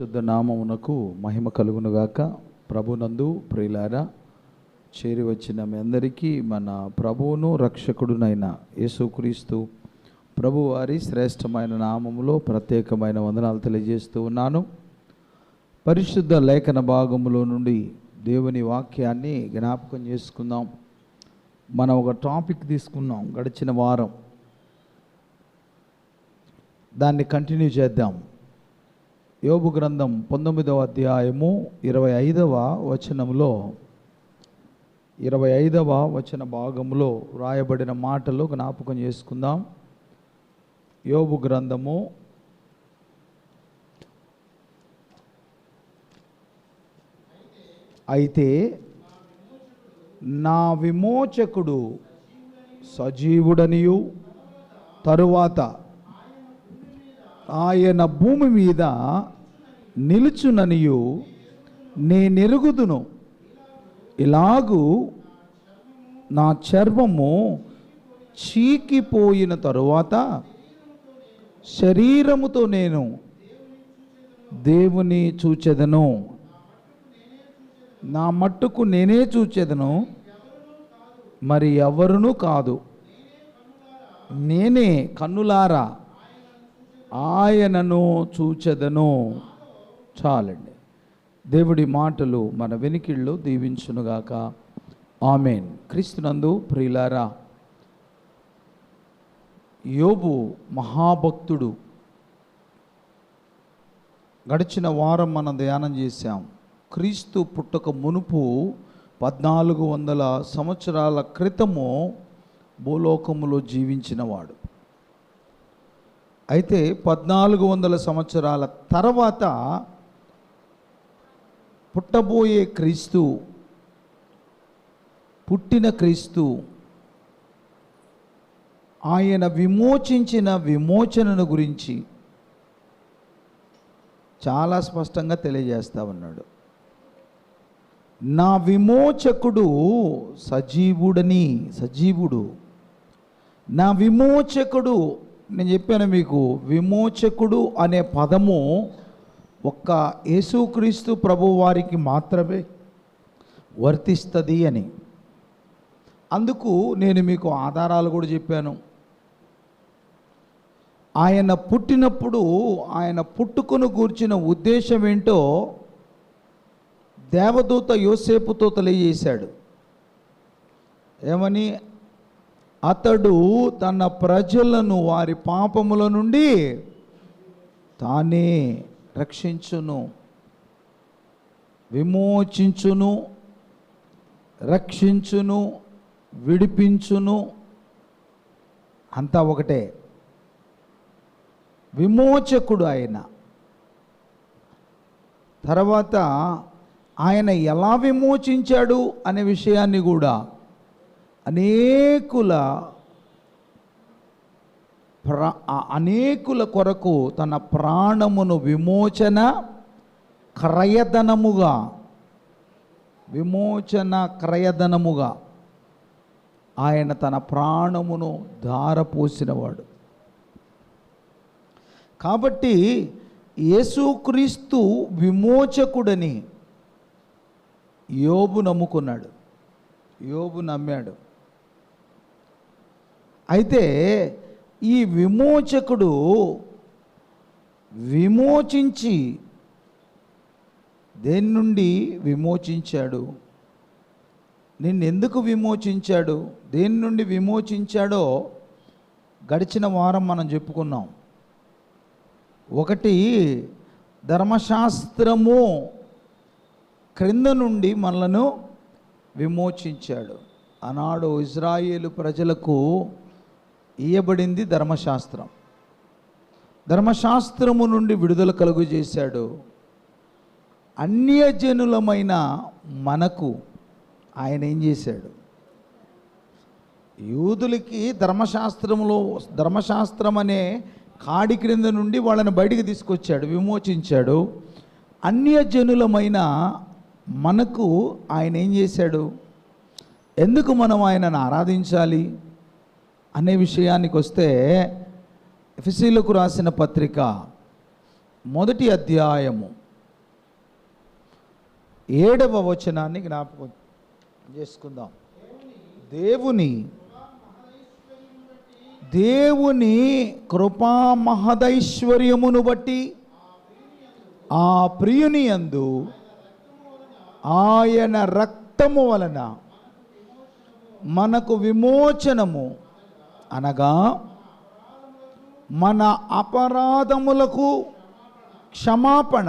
శుద్ధ నామమునకు మహిమ కలుగునుగాక. ప్రభునందు ప్రియులారా, చేరి వచ్చిన మీ అందరికీ మన ప్రభువును రక్షకుడునైన యేసుక్రీస్తు ప్రభు వారి శ్రేష్టమైన నామములో ప్రత్యేకమైన వందనాలు తెలియజేస్తూ ఉన్నాను. పరిశుద్ధ లేఖన భాగములో నుండి దేవుని వాక్యాన్ని జ్ఞాపకం చేసుకుందాం. మనం ఒక టాపిక్ తీసుకున్నాం గడిచిన వారం, దాన్ని కంటిన్యూ చేద్దాం. యోబు గ్రంథం 19వ అధ్యాయము 25వ వచనంలో 25వ వచన భాగంలో రాయబడిన మాటలు జ్ఞాపకం చేసుకుందాం. యోబు గ్రంథము అయితే నా విమోచకుడు సజీవుడనియు తరువాత ఆయన భూమి మీద నిలుచుననియు నేనెరుగుదును. ఇలాగూ నా చర్మము చీకిపోయిన తరువాత శరీరముతో నేను దేవుని చూచెదను. నా మట్టుకు నేనే చూచెదను, మరి ఎవరునూ కాదు. నేనే కన్నులారా ఆయనను చూచెదను. చాలండి. దేవుడి మాటలు మన వెనికిళ్ళు దీవించునుగాక. ఆమేన్. క్రీస్తునందు ప్రియులారా, యోబు మహాభక్తుడు. గడిచిన వారం మనం ధ్యానం చేశాం. క్రీస్తు పుట్టక మునుపు 1400 సంవత్సరాల క్రితము భూలోకములో జీవించినవాడు. అయితే 1400 సంవత్సరాల తర్వాత పుట్టబోయే క్రీస్తు, పుట్టిన క్రీస్తు ఆయన విమోచించిన విమోచనను గురించి చాలా స్పష్టంగా తెలియజేస్తా ఉన్నాడు. నా విమోచకుడు సజీవుడు. నా విమోచకుడు, నేను చెప్పాను మీకు, విమోచకుడు అనే పదము ఒక్క యేసుక్రీస్తు ప్రభు వారికి మాత్రమే వర్తిస్తుంది అని. అందుకు నేను మీకు ఆధారాలు కూడా చెప్పాను. ఆయన పుట్టినప్పుడు ఆయన పుట్టుకను గూర్చిన ఉద్దేశం ఏంటో దేవదూత యోసేపుతో తెలియజేశాడు. ఏమని? అతడు తన ప్రజలను వారి పాపముల నుండి తానే రక్షించును, విమోచించును, రక్షించును, విడిపించును. అంతా ఒకటే. విమోచకుడు ఆయన. తర్వాత ఆయన ఎలా విమోచించాడు అనే విషయాన్ని కూడా అనేకుల కొరకు తన ప్రాణమును విమోచన క్రయధనముగా ఆయన తన ప్రాణమును ధారపోసినవాడు. కాబట్టి యేసుక్రీస్తు విమోచకుడని యోబు నమ్ముకున్నాడు, యోబు నమ్మాడు. అయితే ఈ విమోచకుడు విమోచించి దేని నుండి విమోచించాడు? నిన్నెందుకు విమోచించాడు? దేని నుండి విమోచించాడో గడిచిన వారం మనం చెప్పుకున్నాం. ఒకటి, ధర్మశాస్త్రము క్రింద నుండి మనలను విమోచించాడు. ఆనాడు ఇజ్రాయేలు ప్రజలకు ఇయ్యబడింది ధర్మశాస్త్రం. ధర్మశాస్త్రము నుండి విడుదల కలుగు చేశాడు. అన్యజనులమైన మనకు ఆయన ఏం చేశాడు? యూదులకి ధర్మశాస్త్రం అనే కాడి క్రింద నుండి వాళ్ళని బయటికి తీసుకొచ్చాడు, విమోచించాడు. అన్యజనులమైన మనకు ఆయన ఏం చేశాడు? ఎందుకు మనం ఆయనను ఆరాధించాలి అనే విషయానికి వస్తే, ఎఫెసీయులకు రాసిన పత్రిక 1వ అధ్యాయము 7వ వచనాన్ని జ్ఞాపకం చేసుకుందాం. దేవుని కృపా మహదైశ్వర్యమును బట్టి ఆ ప్రియుని యందు ఆయన రక్తము వలన మనకు విమోచనము, అనగా మన అపరాధములకు క్షమాపణ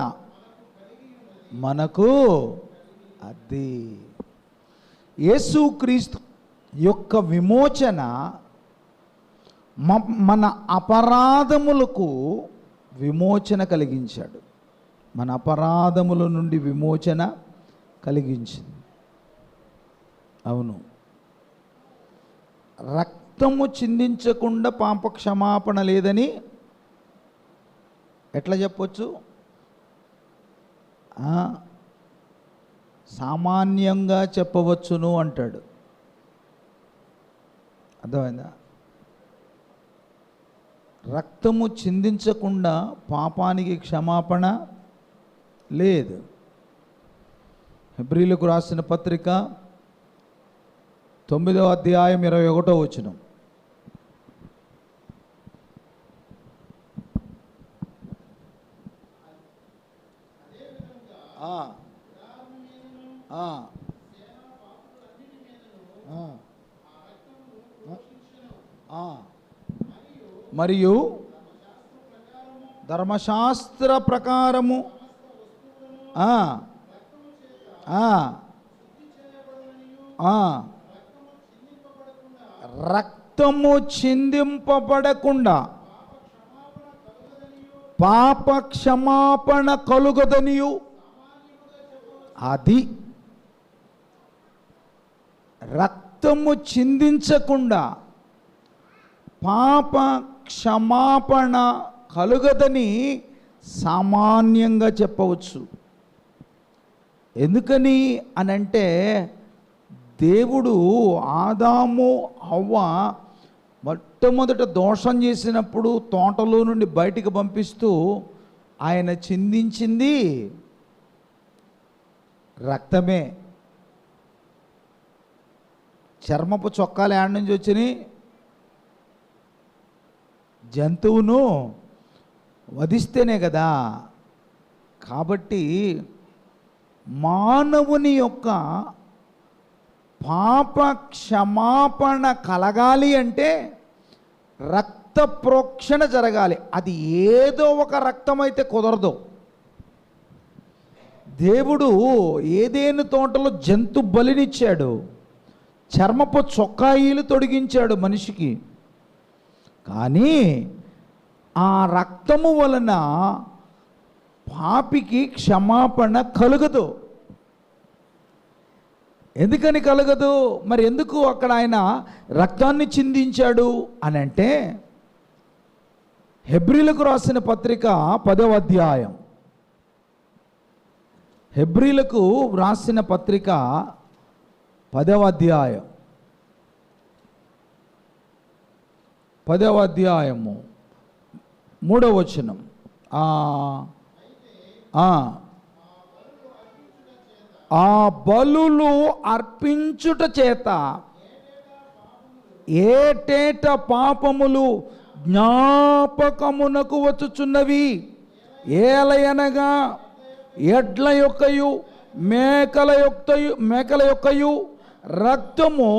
మనకు. అది యేసుక్రీస్తు యొక్క విమోచన మన అపరాధములకు విమోచన కలిగించాడు. మన అపరాధముల నుండి విమోచన కలిగించింది. అవును, రక్తము చిందించకుండా పాప క్షమాపణ లేదని ఎట్లా చెప్పొచ్చు? సామాన్యంగా చెప్పవచ్చును అంటాడు. అర్థమైందా? రక్తము చిందించకుండా పాపానికి క్షమాపణ లేదు. హెబ్రీలకు రాసిన పత్రిక 9వ అధ్యాయం 21వ వచనం. మరియు ధర్మశాస్త్ర ప్రకారము రక్తము చిందింపబడకుండా పాప క్షమాపణ కలుగదనియు. అది రక్తము చిందించకుండా పాప క్షమాపణ కలుగదని సామాన్యంగా చెప్పవచ్చు. ఎందుకని అనంటే, దేవుడు ఆదాము హవ్వ మొట్టమొదట దోషం చేసినప్పుడు తోటలో నుండి బయటికి పంపిస్తూ ఆయన చిందించింది రక్తమే. చర్మపు చొక్కాలు ఏడ నుంచి వచ్చినాయి? జంతువును వధిస్తేనే కదా. కాబట్టి మానవుని యొక్క పాప క్షమాపణ కలగాలి అంటే రక్త ప్రోక్షణ జరగాలి. అది ఏదో ఒక రక్తం అయితే కుదరదు. దేవుడు ఏదేను తోటలో జంతు బలినిచ్చాడు, చర్మపు చొక్కాయిలు తొడిగించాడు మనిషికి. కానీ ఆ రక్తము వలన పాపికి క్షమాపణ కలుగదు. ఎందుకని కలగదు? మరి ఎందుకు అక్కడ ఆయన రక్తాన్ని చిందించాడు అని అంటే, హెబ్రీలకు రాసిన పత్రిక 10వ అధ్యాయం, హెబ్రీలకు రాసిన పత్రిక 10వ అధ్యాయం 10వ అధ్యాయము 3వ వచనం. ఆ బలులు అర్పించుట చేత ఏటేట పాపములు జ్ఞాపకమునకు వచ్చుచున్నవి. ఏలయనగా ఎడ్ల యొక్కయు మేకల యొక్కయు రక్తము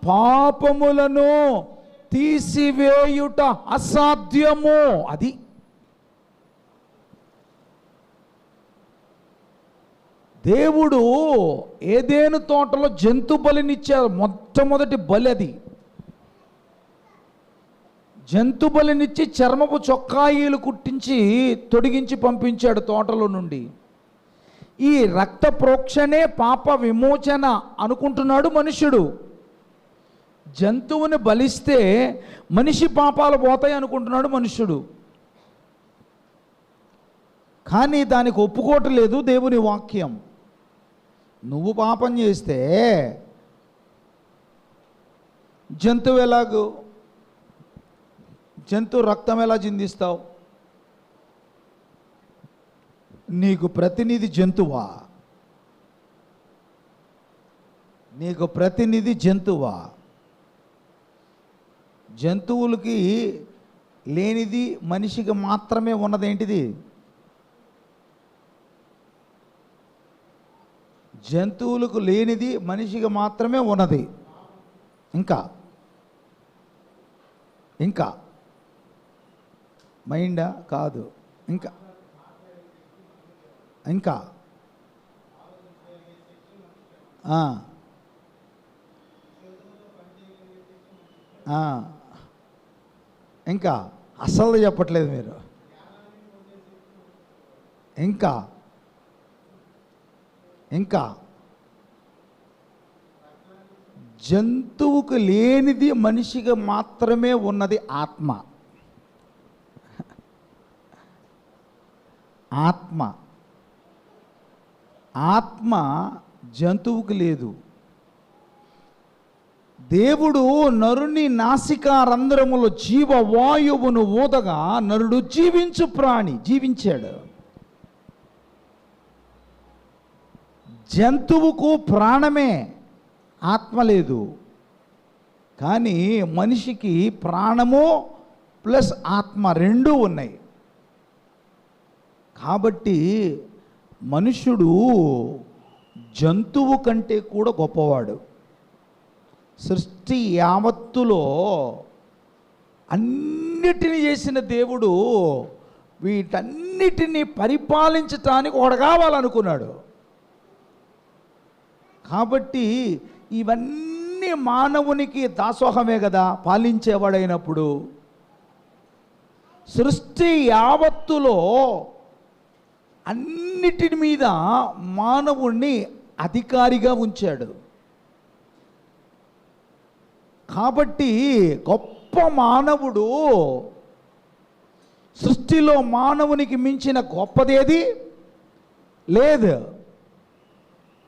పాపములను తీసివేయుట అసాధ్యము. అది దేవుడు ఏదేను తోటలో జంతు బలినిచ్చారు. మొట్టమొదటి బలి అది. జంతు బలినిచ్చి చర్మపు చొక్కాయిలు కుట్టించి తొడిగించి పంపించాడు తోటలో నుండి. ఈ రక్త ప్రోక్షణే పాప విమోచన అనుకుంటున్నాడు మనుష్యుడు. జంతువుని బలిస్తే మనిషి పాపాలు పోతాయి అనుకుంటున్నాడు మనుష్యుడు. కానీ దానికి ఒప్పుకోవట్లేదు దేవుని వాక్యం. నువ్వు పాపం చేస్తే జంతువు ఎలాగో, జంతువు రక్తం ఎలా చిందిస్తావు? నీకు ప్రతినిధి జంతువా? నీకు ప్రతినిధి జంతువా? జంతువులకి లేనిది మనిషికి మాత్రమే ఉన్నదేంటిది? జంతువులకు లేనిది మనిషికి మాత్రమే ఉన్నది. ఇంకా ఇంకా మైండా? కాదు. ఇంకా ఇంకా ఇంకా అసలు చెప్పట్లేదు మీరు. ఇంకా ఇంకా జంతువుకు లేనిది మనిషికి మాత్రమే ఉన్నది ఆత్మ. ఆత్మ ఆత్మ జంతువుకు లేదు. దేవుడు నరుని నాసికా రంధ్రములో జీవవాయువును ఊదగా నరుడు జీవించు ప్రాణి జీవించాడు. జంతువుకు ప్రాణమే, ఆత్మ లేదు. కానీ మనిషికి ప్రాణము ప్లస్ ఆత్మ రెండూ ఉన్నాయి. కాబట్టి మనుష్యుడు జంతువు కంటే కూడా గొప్పవాడు. సృష్టి యావత్తులో అన్నిటిని చేసిన దేవుడు వీటన్నిటిని పరిపాలించటానికి ఒకడు కావాలనుకున్నాడు. కాబట్టి ఇవన్నీ మానవునికి దాసోహమే కదా పాలించేవాడైనప్పుడు. సృష్టి యావత్తులో అన్నిటి మీద మానవుణ్ణి అధికారిగా ఉంచాడు. కాబట్టి గొప్ప మానవుడు, సృష్టిలో మానవునికి మించిన గొప్పదేది లేదు.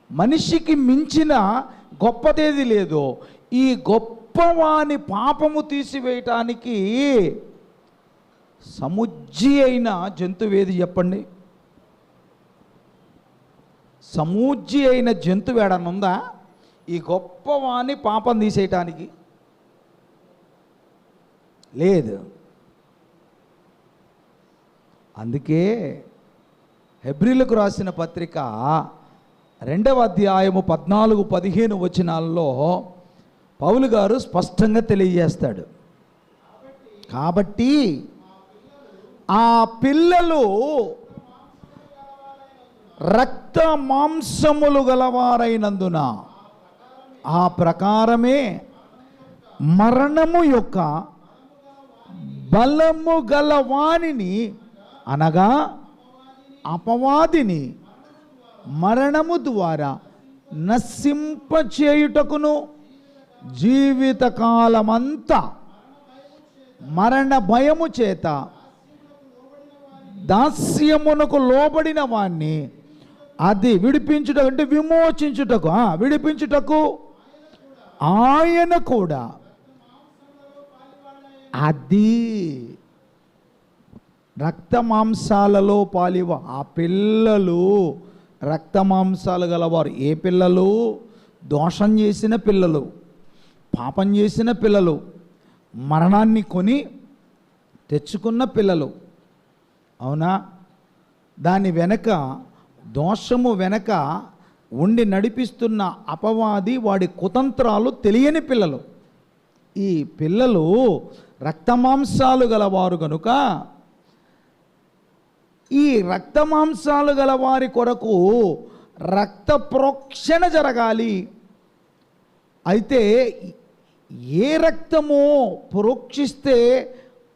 మనిషికి మించిన గొప్పదేది లేదు. ఈ గొప్పవాని పాపము తీసివేయటానికి సముజ్జి అయిన జంతువేది చెప్పండి? సమూజ్జి అయిన జంతువు ఏడన్నా ఉందా ఈ గొప్పవాని పాపం తీసేయటానికి? లేదు. అందుకే హెబ్రీలకు రాసిన పత్రిక 2వ అధ్యాయము 14-15 వచనాల్లో పౌలు గారు స్పష్టంగా తెలియజేస్తాడు. కాబట్టి ఆ పిల్లలు రక్త మాంసములు గలవారైనందున ఆ ప్రకారమే మరణము యొక్క బలము గలవానిని అనగా అపవాదిని మరణము ద్వారా నశింపచేయుటకును జీవితకాలమంతా మరణ భయము చేత దాస్యమునకు లోబడిన వాణ్ణి అది విడిపించుటకు, అంటే విమోచించుటకు, విడిపించుటకు ఆయన కూడా అది రక్త మాంసాలలో పాలివ ఆ పిల్లలు రక్త మాంసాలు గలవారు. ఏ పిల్లలు? దోషం చేసిన పిల్లలు, పాపం చేసిన పిల్లలు, మరణాన్ని కొని తెచ్చుకున్న పిల్లలు. అవునా? దాని వెనక, దోషము వెనక ఉండి నడిపిస్తున్న అపవాది వాడి కుతంత్రాలు తెలియని పిల్లలు. ఈ పిల్లలు రక్తమాంసాలు గలవారు కనుక ఈ రక్తమాంసాలు గలవారి కొరకు రక్త ప్రోక్షణ జరగాలి. అయితే ఏ రక్తమో ప్రోక్షిస్తే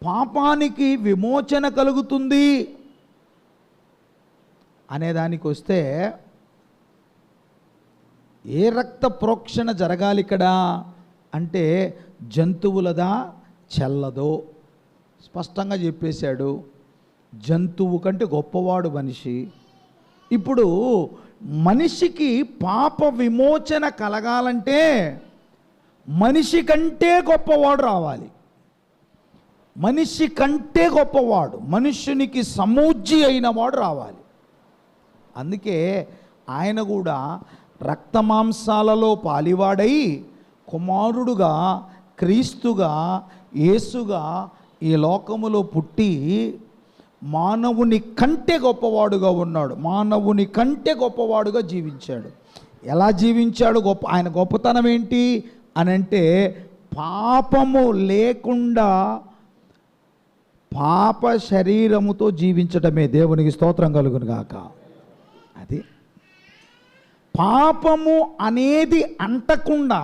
పాపానికి విమోచన కలుగుతుంది అనేదానికి వస్తే, ఏ రక్త ప్రోక్షణ జరగాలి ఇక్కడ అంటే జంతువులదా చెల్లదో స్పష్టంగా చెప్పేశాడు. జంతువు కంటే గొప్పవాడు మనిషి. ఇప్పుడు మనిషికి పాప విమోచన కలగాలంటే మనిషి కంటే గొప్పవాడు రావాలి. మనిషి కంటే గొప్పవాడు, మనుష్యునికి సమూజ్జి అయిన వాడు రావాలి. అందుకే ఆయన కూడా రక్తమాంసాలలో పాలివాడై కుమారుడుగా, క్రీస్తుగా, యేసుగా ఈ లోకములో పుట్టి మానవుని కంటే గొప్పవాడుగా ఉన్నాడు. మానవుని కంటే గొప్పవాడుగా జీవించాడు. ఎలా జీవించాడు? ఆయన గొప్పతనం ఏంటి అని అంటే, పాపము లేకుండా పాప శరీరముతో జీవించటమే. దేవునికి స్తోత్రం కలుగును గాక. అది పాపము అనేది అంటకుండా,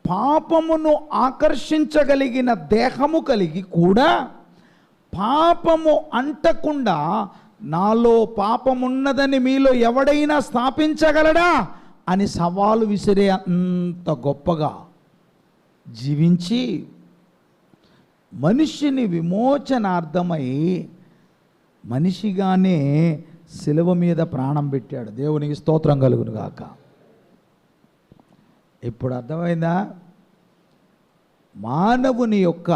పాపమును ఆకర్షించగలిగిన దేహము కలిగి కూడా పాపము అంటకుండా, నాలో పాపమున్నదని మీలో ఎవడైనా స్థాపించగలడా అని సవాలు విసిరే అంత గొప్పగా జీవించి మనిషిని విమోచనార్థమై మనిషిగానే శిలువ మీద ప్రాణం పెట్టాడు. దేవునికి స్తోత్రం కలుగును గాక. ఇప్పుడు అర్థమైందా? మానవుని యొక్క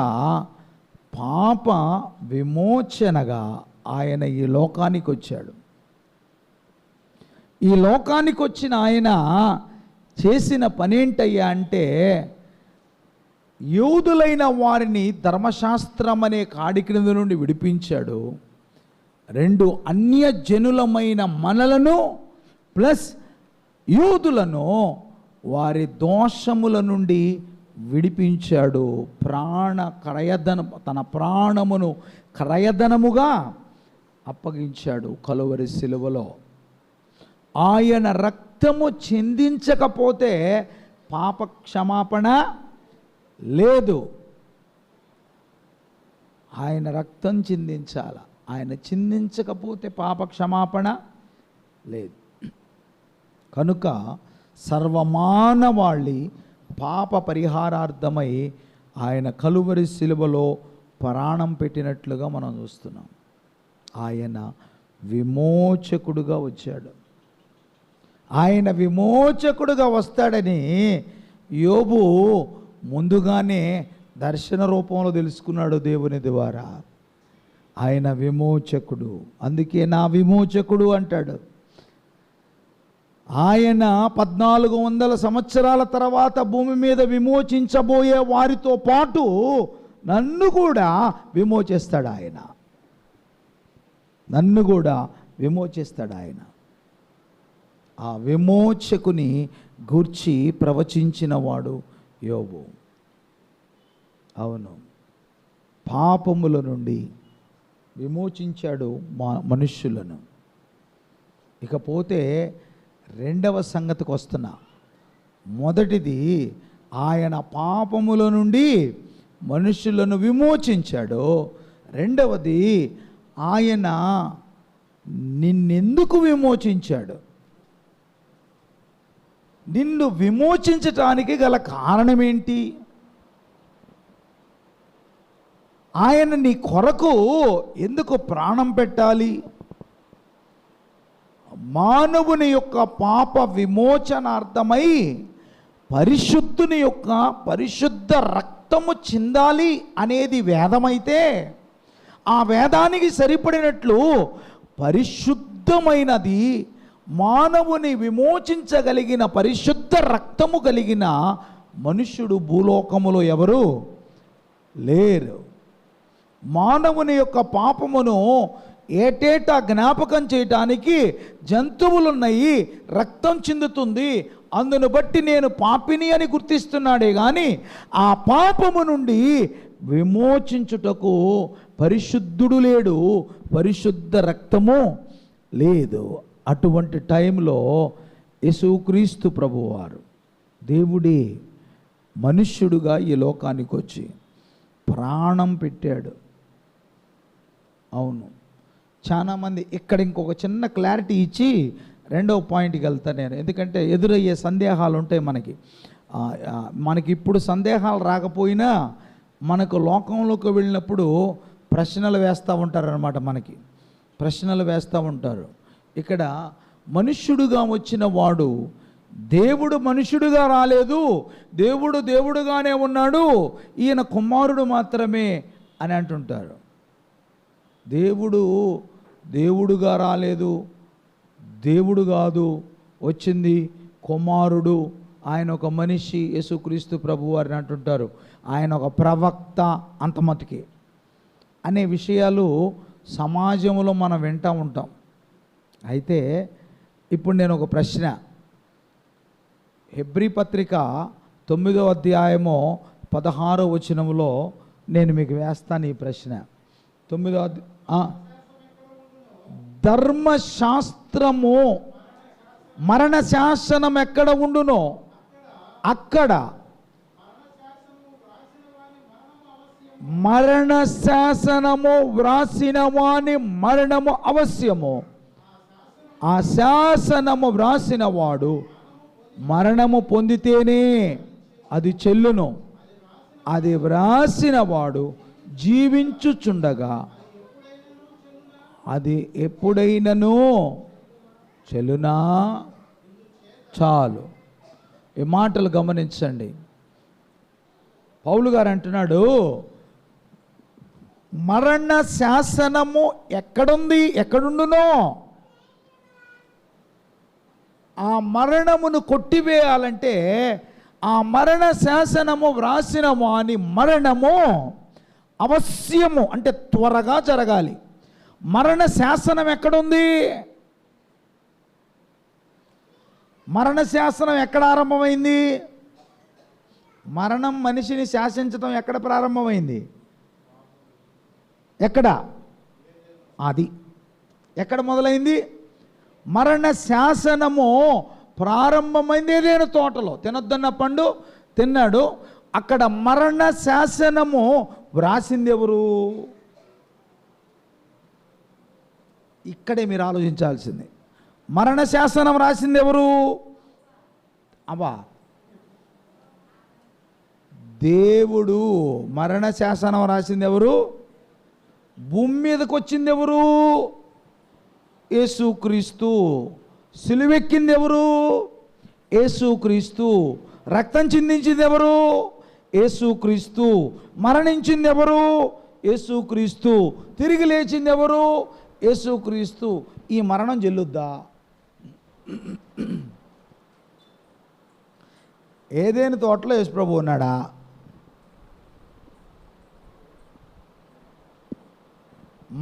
పాప విమోచనగా ఆయన ఈ లోకానికి వచ్చాడు. ఈ లోకానికి వచ్చిన ఆయన చేసిన పనేంటయ్యా అంటే, యూదులైన వారిని ధర్మశాస్త్రం అనే కాడి క్రింద నుండి విడిపించాడు. రెండు అన్యజనులమైన మనలను ప్లస్ యూదులను వారి దోషముల నుండి విడిపించాడు. తన ప్రాణమును క్రయధనముగా అప్పగించాడు కలువరి శిలువలో. ఆయన రక్తము చిందించకపోతే పాప క్షమాపణ లేదు. ఆయన రక్తం చిందించాల. ఆయన చిందించకపోతే పాప క్షమాపణ లేదు. కనుక సర్వమానవాళి పాప పరిహారార్థమై ఆయన కలువరి శిలువలో ప్రాణం పెట్టినట్లుగా మనం చూస్తున్నాం. ఆయన విమోచకుడుగా వచ్చాడు. ఆయన విమోచకుడుగా వస్తాడని యోబు ముందుగానే దర్శన రూపంలో తెలుసుకున్నాడు దేవుని ద్వారా. ఆయన విమోచకుడు, అందుకే నా విమోచకుడు అంటాడు. ఆయన 1400 సంవత్సరాల తర్వాత భూమి మీద విమోచించబోయే వారితో పాటు నన్ను కూడా విమోచిస్తాడు ఆయన. నన్ను కూడా విమోచిస్తాడు ఆయన. ఆ విమోచకుని గూర్చి ప్రవచించిన వాడు యోబు. అవును, పాపముల నుండి విమోచించాడు మనుష్యులను. ఇకపోతే రెండవ సంగతికి వస్తున్నా. మొదటిది, ఆయన పాపముల నుండి మనుష్యులను విమోచించాడు. రెండవది, ఆయన నిన్నెందుకు విమోచించాడు? నిన్ను విమోచించటానికి గల కారణం ఏంటి? ఆయన నీ కొరకు ఎందుకు ప్రాణం పెట్టాలి? మానవుని యొక్క పాప విమోచనార్థమై పరిశుద్ధుని యొక్క పరిశుద్ధ రక్తము చిందాలి అనేది వేదమైతే, ఆ వేదానికి సరిపడినట్లు పరిశుద్ధమైనది, మానవుని విమోచించగలిగిన పరిశుద్ధ రక్తము కలిగిన మనుష్యుడు భూలోకములో ఎవరు లేరు. మానవుని యొక్క పాపమును ఏటేటా జ్ఞాపకం చేయటానికి జంతువులున్నాయి, రక్తం చిందుతుంది. అందును బట్టి నేను పాపిని అని గుర్తిస్తున్నాడే కానీ ఆ పాపము నుండి విమోచించుటకు పరిశుద్ధుడు లేడు, పరిశుద్ధ రక్తము లేదు. అటువంటి టైంలో యేసుక్రీస్తు ప్రభువారు దేవుడే మనుష్యుడుగా ఈ లోకానికి వచ్చి ప్రాణం పెట్టాడు. అవును, చాలామంది ఇక్కడ ఇంకొక చిన్న క్లారిటీ ఇచ్చి రెండవ పాయింట్కి వెళ్తాను నేను. ఎందుకంటే ఎదురయ్యే సందేహాలు ఉంటాయి మనకి ఇప్పుడు సందేహాలు రాకపోయినా మనకు లోకంలోకి వెళ్ళినప్పుడు ప్రశ్నలు వేస్తూ ఉంటారనమాట. మనకి ప్రశ్నలు వేస్తూ ఉంటారు. ఇక్కడ మనుష్యుడుగా వచ్చిన వాడు దేవుడు మనుష్యుడుగా రాలేదు, దేవుడు దేవుడుగానే ఉన్నాడు, ఈయన కుమారుడు మాత్రమే అని అంటుంటారు. దేవుడు దేవుడుగా రాలేదు, దేవుడు కాదు, వచ్చింది కుమారుడు, ఆయన ఒక మనిషి, యేసుక్రీస్తు ప్రభు వారిని అంటుంటారు ఆయన ఒక ప్రవక్త, అంత మటుకే అనే విషయాలు సమాజంలో మనం వింటూ ఉంటాం. అయితే ఇప్పుడు నేను ఒక ప్రశ్న, హెబ్రీ పత్రిక 9వ అధ్యాయము 16వ వచనంలో నేను మీకు వేస్తాను ఈ ప్రశ్న. 9వ ధర్మశాస్త్రము మరణ శాసనం ఎక్కడ ఉండునో అక్కడ మరణ శాసనము వ్రాసిన వాని మరణము అవశ్యము. ఆ శాసనము వ్రాసిన వాడు మరణము పొందితేనే అది చెల్లును. అది వ్రాసిన వాడు జీవించుచుండగా అది ఎప్పుడైనను చెల్లునా? చాలు. ఈ మాటలు గమనించండి. పౌలు గారు అంటున్నాడు, మరణ శాసనము ఎక్కడుంది, ఎక్కడుండునో ఆ మరణమును కొట్టివేయాలంటే ఆ మరణ శాసనము వ్రాసిన వాని మరణము అవశ్యము, అంటే త్వరగా జరగాలి. మరణ శాసనం ఎక్కడుంది? మరణ శాసనం ఎక్కడ ఆరంభమైంది? మరణం మనిషిని శాసించడం ఎక్కడ ప్రారంభమైంది? ఎక్కడ? అది ఎక్కడ మొదలైంది? మరణ శాసనము ప్రారంభమైంది ఏదైనా తోటలో. తినొద్దన్న పండు తిన్నాడు, అక్కడ మరణ శాసనము వ్రాసింది ఎవరు? ఇక్కడే మీరు ఆలోచించాల్సింది. మరణ శాసనం రాసింది ఎవరు? అబ్బా, దేవుడు. మరణ శాసనం రాసింది ఎవరు? భూమి మీదకి వచ్చింది ఎవరు? యేసుక్రీస్తు. సిలువెక్కింది ఎవరు? యేసుక్రీస్తు. రక్తం చిందించింది ఎవరు? యేసుక్రీస్తు. మరణించింది ఎవరు? యేసుక్రీస్తు. తిరిగి లేచింది ఎవరు? యేసుక్రీస్తు. ఈ మరణం చెల్లుద్దా? ఏదేని తోటలో యేసుప్రభు ఉన్నాడా?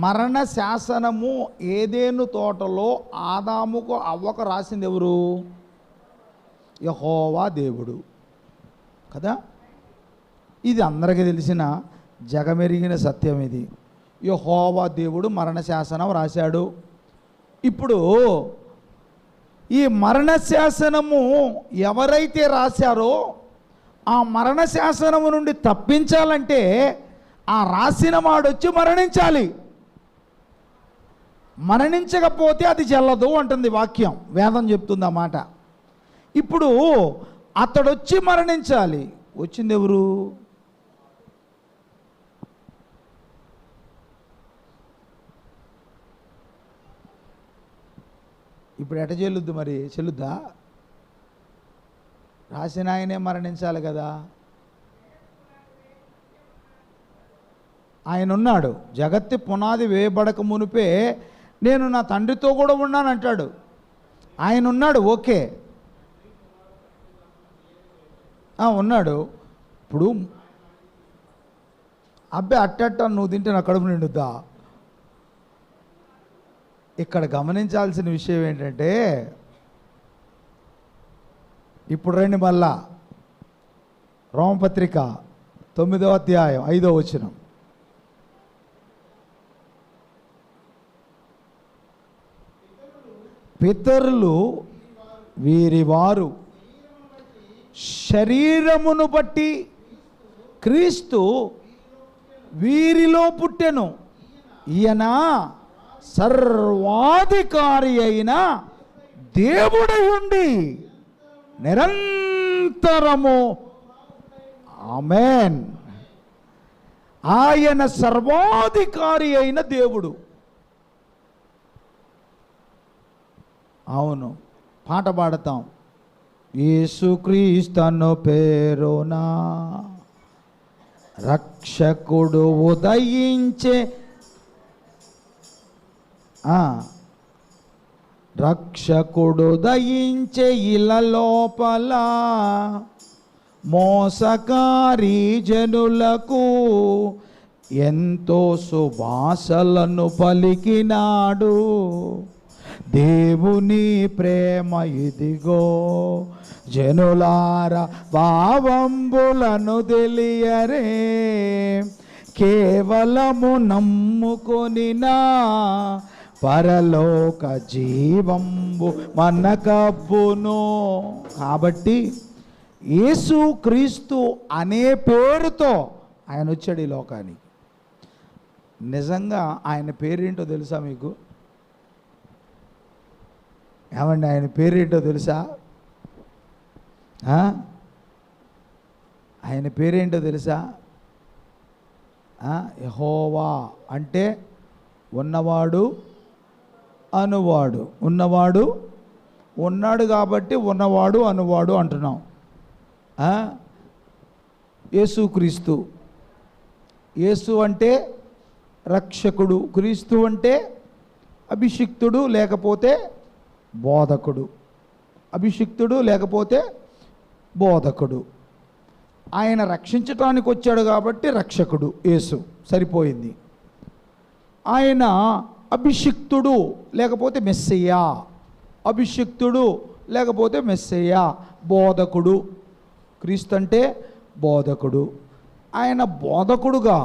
మరణ శాసనము ఏదేను తోటలో ఆదాముకు అవ్వకు రాసింది ఎవరు? యెహోవా దేవుడు కదా. ఇది అందరికీ తెలిసిన జగమెరిగిన సత్యం. ఇది యెహోవా దేవుడు మరణ శాసనం రాశాడు. ఇప్పుడు ఈ మరణ శాసనము ఎవరైతే రాశారో ఆ మరణ శాసనము నుండి తప్పించాలంటే ఆ రాసిన వాడొచ్చి మరణించాలి. మరణించకపోతే అది చెల్లదు అంటుంది వాక్యం, వేదం చెప్తుంది ఆ మాట. ఇప్పుడు అతడొచ్చి మరణించాలి. వచ్చింది ఎవరు? ఇప్పుడు ఎట చెల్లుద్దు? మరి చెల్లుద్దా? రాసిన ఆయనే మరణించాలి కదా. ఆయన ఉన్నాడు. జగత్తు పునాది వేయబడక మునిపే నేను నా తండ్రితో కూడా ఉన్నానంటాడు. ఆయన ఉన్నాడు, ఓకే, ఉన్నాడు. ఇప్పుడు అబ్బాయి అట్టట్ట నువ్వు తింటే నా కడుపు నిండుద్దా? ఇక్కడ గమనించాల్సిన విషయం ఏంటంటే, ఇప్పుడు రండి మళ్ళా రోమపత్రిక 9వ అధ్యాయం 5వ వచనం. పితరులు వీరివారు శరీరమును బట్టి క్రీస్తు వీరిలో పుట్టెను. ఈయన సర్వాధికారి అయిన దేవుడై ఉండి నిరంతరము, ఆమేన్, ఆయన సర్వాధికారి అయిన దేవుడు. అవును, పాట పాడతాం. యేసుక్రీస్తు పేరునా రక్షకుడు ఉదయించే, రక్షకుడు దయించే ఇల లోపల మోసకారి జనులకు ఎంతో సుభాషలను పలికినాడు. దేవుని ప్రేమ ఇదిగో, జనులార భావంబులను తెలియరే, కేవలము నమ్ముకొనినా పరలోక జీవంబు మనకబ్బును. కాబట్టి యేసు క్రీస్తు అనే పేరుతో ఆయన వచ్చాడు ఈ లోకానికి. నిజంగా ఆయన పేరేంటో తెలుసా మీకు? ఏమండి, ఆయన పేరేంటో తెలుసా? ఆయన పేరేంటో తెలుసా? యెహోవా అంటే ఉన్నవాడు అనువాడు. ఉన్నవాడు ఉన్నాడు కాబట్టి ఉన్నవాడు అనువాడు అంటున్నాం. యేసుక్రీస్తు. యేసు అంటే రక్షకుడు, క్రీస్తు అంటే అభిషిక్తుడు లేకపోతే బోధకుడు. అభిషిక్తుడు లేకపోతే బోధకుడు. ఆయన రక్షించటానికి వచ్చాడు కాబట్టి రక్షకుడు యేసు, సరిపోయింది. ఆయన అభిషిక్తుడు లేకపోతే మెస్సయ్యా. అభిషిక్తుడు లేకపోతే మెస్సయ్యా. బోధకుడు. క్రీస్తు అంటే బోధకుడు. ఆయన బోధకుడుగా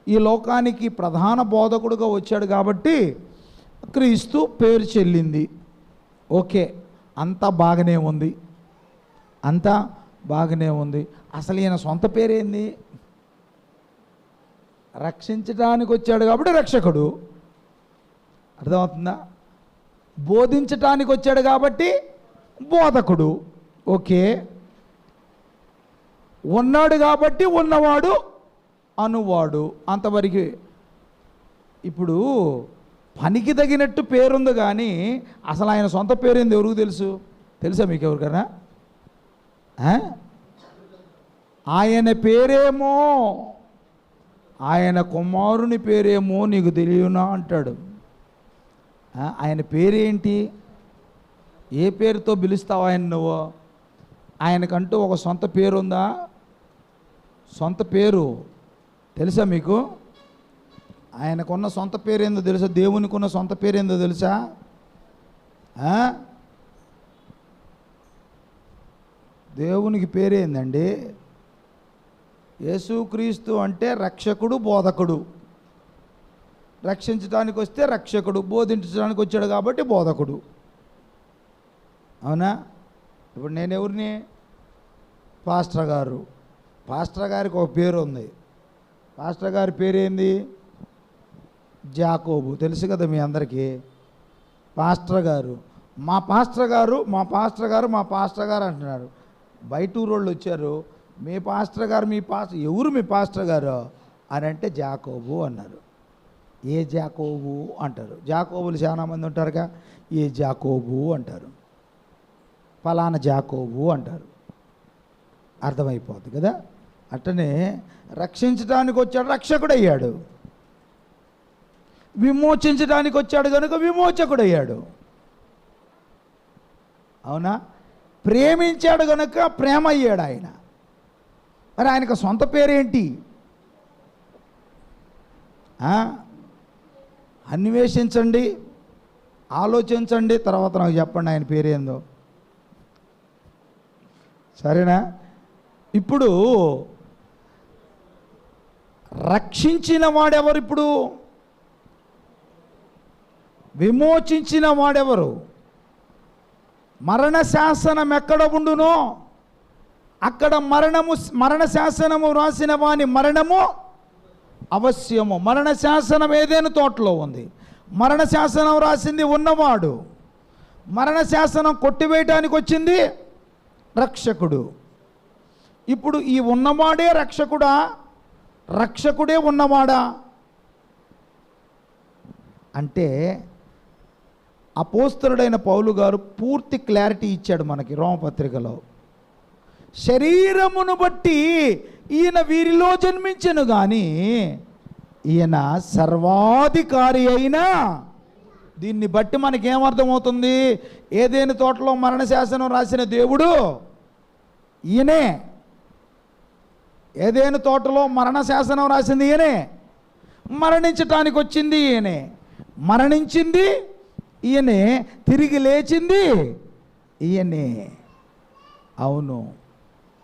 ఈ లోకానికి ప్రధాన బోధకుడుగా వచ్చాడు కాబట్టి క్రీస్తు పేరు చెల్లింది. ఓకే, అంతా బాగానే ఉంది, అంతా బాగానే ఉంది. అసలు ఈయన సొంత పేరేంది? రక్షించడానికి వచ్చాడు కాబట్టి రక్షకుడు. అర్థమవుతుందా? బోధించటానికి వచ్చాడు కాబట్టి బోధకుడు. ఓకే. ఉన్నాడు కాబట్టి ఉన్నవాడు అనువాడు. అంతవరకు. ఇప్పుడు పనికి తగినట్టు పేరుంది కానీ అసలు ఆయన సొంత పేరేంది ఎవరికి తెలుసు? తెలుసా మీకు ఎవరికైనా? ఆయన పేరేమో, ఆయన కుమారుని పేరేమో నీకు తెలియనా అంటాడు. ఆయన పేరేంటి? ఏ పేరుతో పిలుస్తావు ఆయన నువ్వు? ఆయనకంటూ ఒక సొంత పేరుందా? సొంత పేరు తెలుసా మీకు? ఆయనకున్న సొంత పేరేందో తెలుసా? దేవునికి ఉన్న సొంత పేరేందో తెలుసా? దేవునికి పేరేందండి? యేసుక్రీస్తు అంటే రక్షకుడు, బోధకుడు. రక్షించడానికి వస్తే రక్షకుడు, బోధించడానికి వచ్చాడు కాబట్టి బోధకుడు. అవునా? ఇప్పుడు నేను ఎవరిని? పాస్టర్ గారు. పాస్టర్ గారికి ఒక పేరు ఉంది. పాస్టర్ గారి పేరేంది? జాకోబు. తెలుసు కదా మీ అందరికీ. పాస్టర్ గారు, మా పాస్టర్ గారు, మా పాస్టర్ గారు, మా పాస్టర్ గారు అంటున్నారు. బయట ఊరోళ్ళు వచ్చారు, మీ పాస్టర్ గారు, మీ పాస్టర్ ఎవరు మీ పాస్టర్ గారు అని అంటే జాకోబు అన్నారు. ఏ జాకోబు అంటారు. జాకోబులు చాలామంది ఉంటారుగా. ఏ జాకోబు అంటారు, ఫలానా జాకోబు అంటారు. అర్థమైపోద్ది కదా. అట్టనే రక్షించడానికి వచ్చాడు, రక్షకుడు అయ్యాడు. విమోచించడానికి వచ్చాడు కనుక విమోచకుడు అయ్యాడు. అవునా? ప్రేమించాడు కనుక ప్రేమ అయ్యాడు ఆయన. మరి ఆయనకు సొంత పేరేంటి? అన్వేషించండి, ఆలోచించండి, తర్వాత నాకు చెప్పండి ఆయన పేరేందో. సరేనా? ఇప్పుడు రక్షించిన వాడెవరు? ఇప్పుడు విమోచించిన వాడెవరు? మరణ శాసనం ఎక్కడ ఉండునో అక్కడ మరణ శాసనము రాసిన వాని మరణము అవశ్యము. మరణ శాసనం ఏదైనా తోటలో ఉంది. మరణ శాసనం రాసింది ఉన్నవాడు. మరణ శాసనం కొట్టివేయటానికి వచ్చింది రక్షకుడు. ఇప్పుడు ఈ ఉన్నవాడే రక్షకుడా? రక్షకుడే ఉన్నవాడా? అంటే అపోస్తలుడైన పౌలు గారు పూర్తి క్లారిటీ ఇచ్చాడు మనకి రోమపత్రికలో. శరీరమును బట్టి ఈయన వీరిలో జన్మించెను కానీ ఈయన సర్వాధికారి అయిన దీన్ని బట్టి మనకేమర్థమవుతుంది? ఏదైనా తోటలో మరణ శాసనం రాసిన దేవుడు ఈయనే. ఏదైనా తోటలో మరణ శాసనం రాసింది ఈయనే. మరణించటానికి వచ్చింది ఈయనే. మరణించింది ఈయనే. తిరిగి లేచింది ఈయనే. అవును,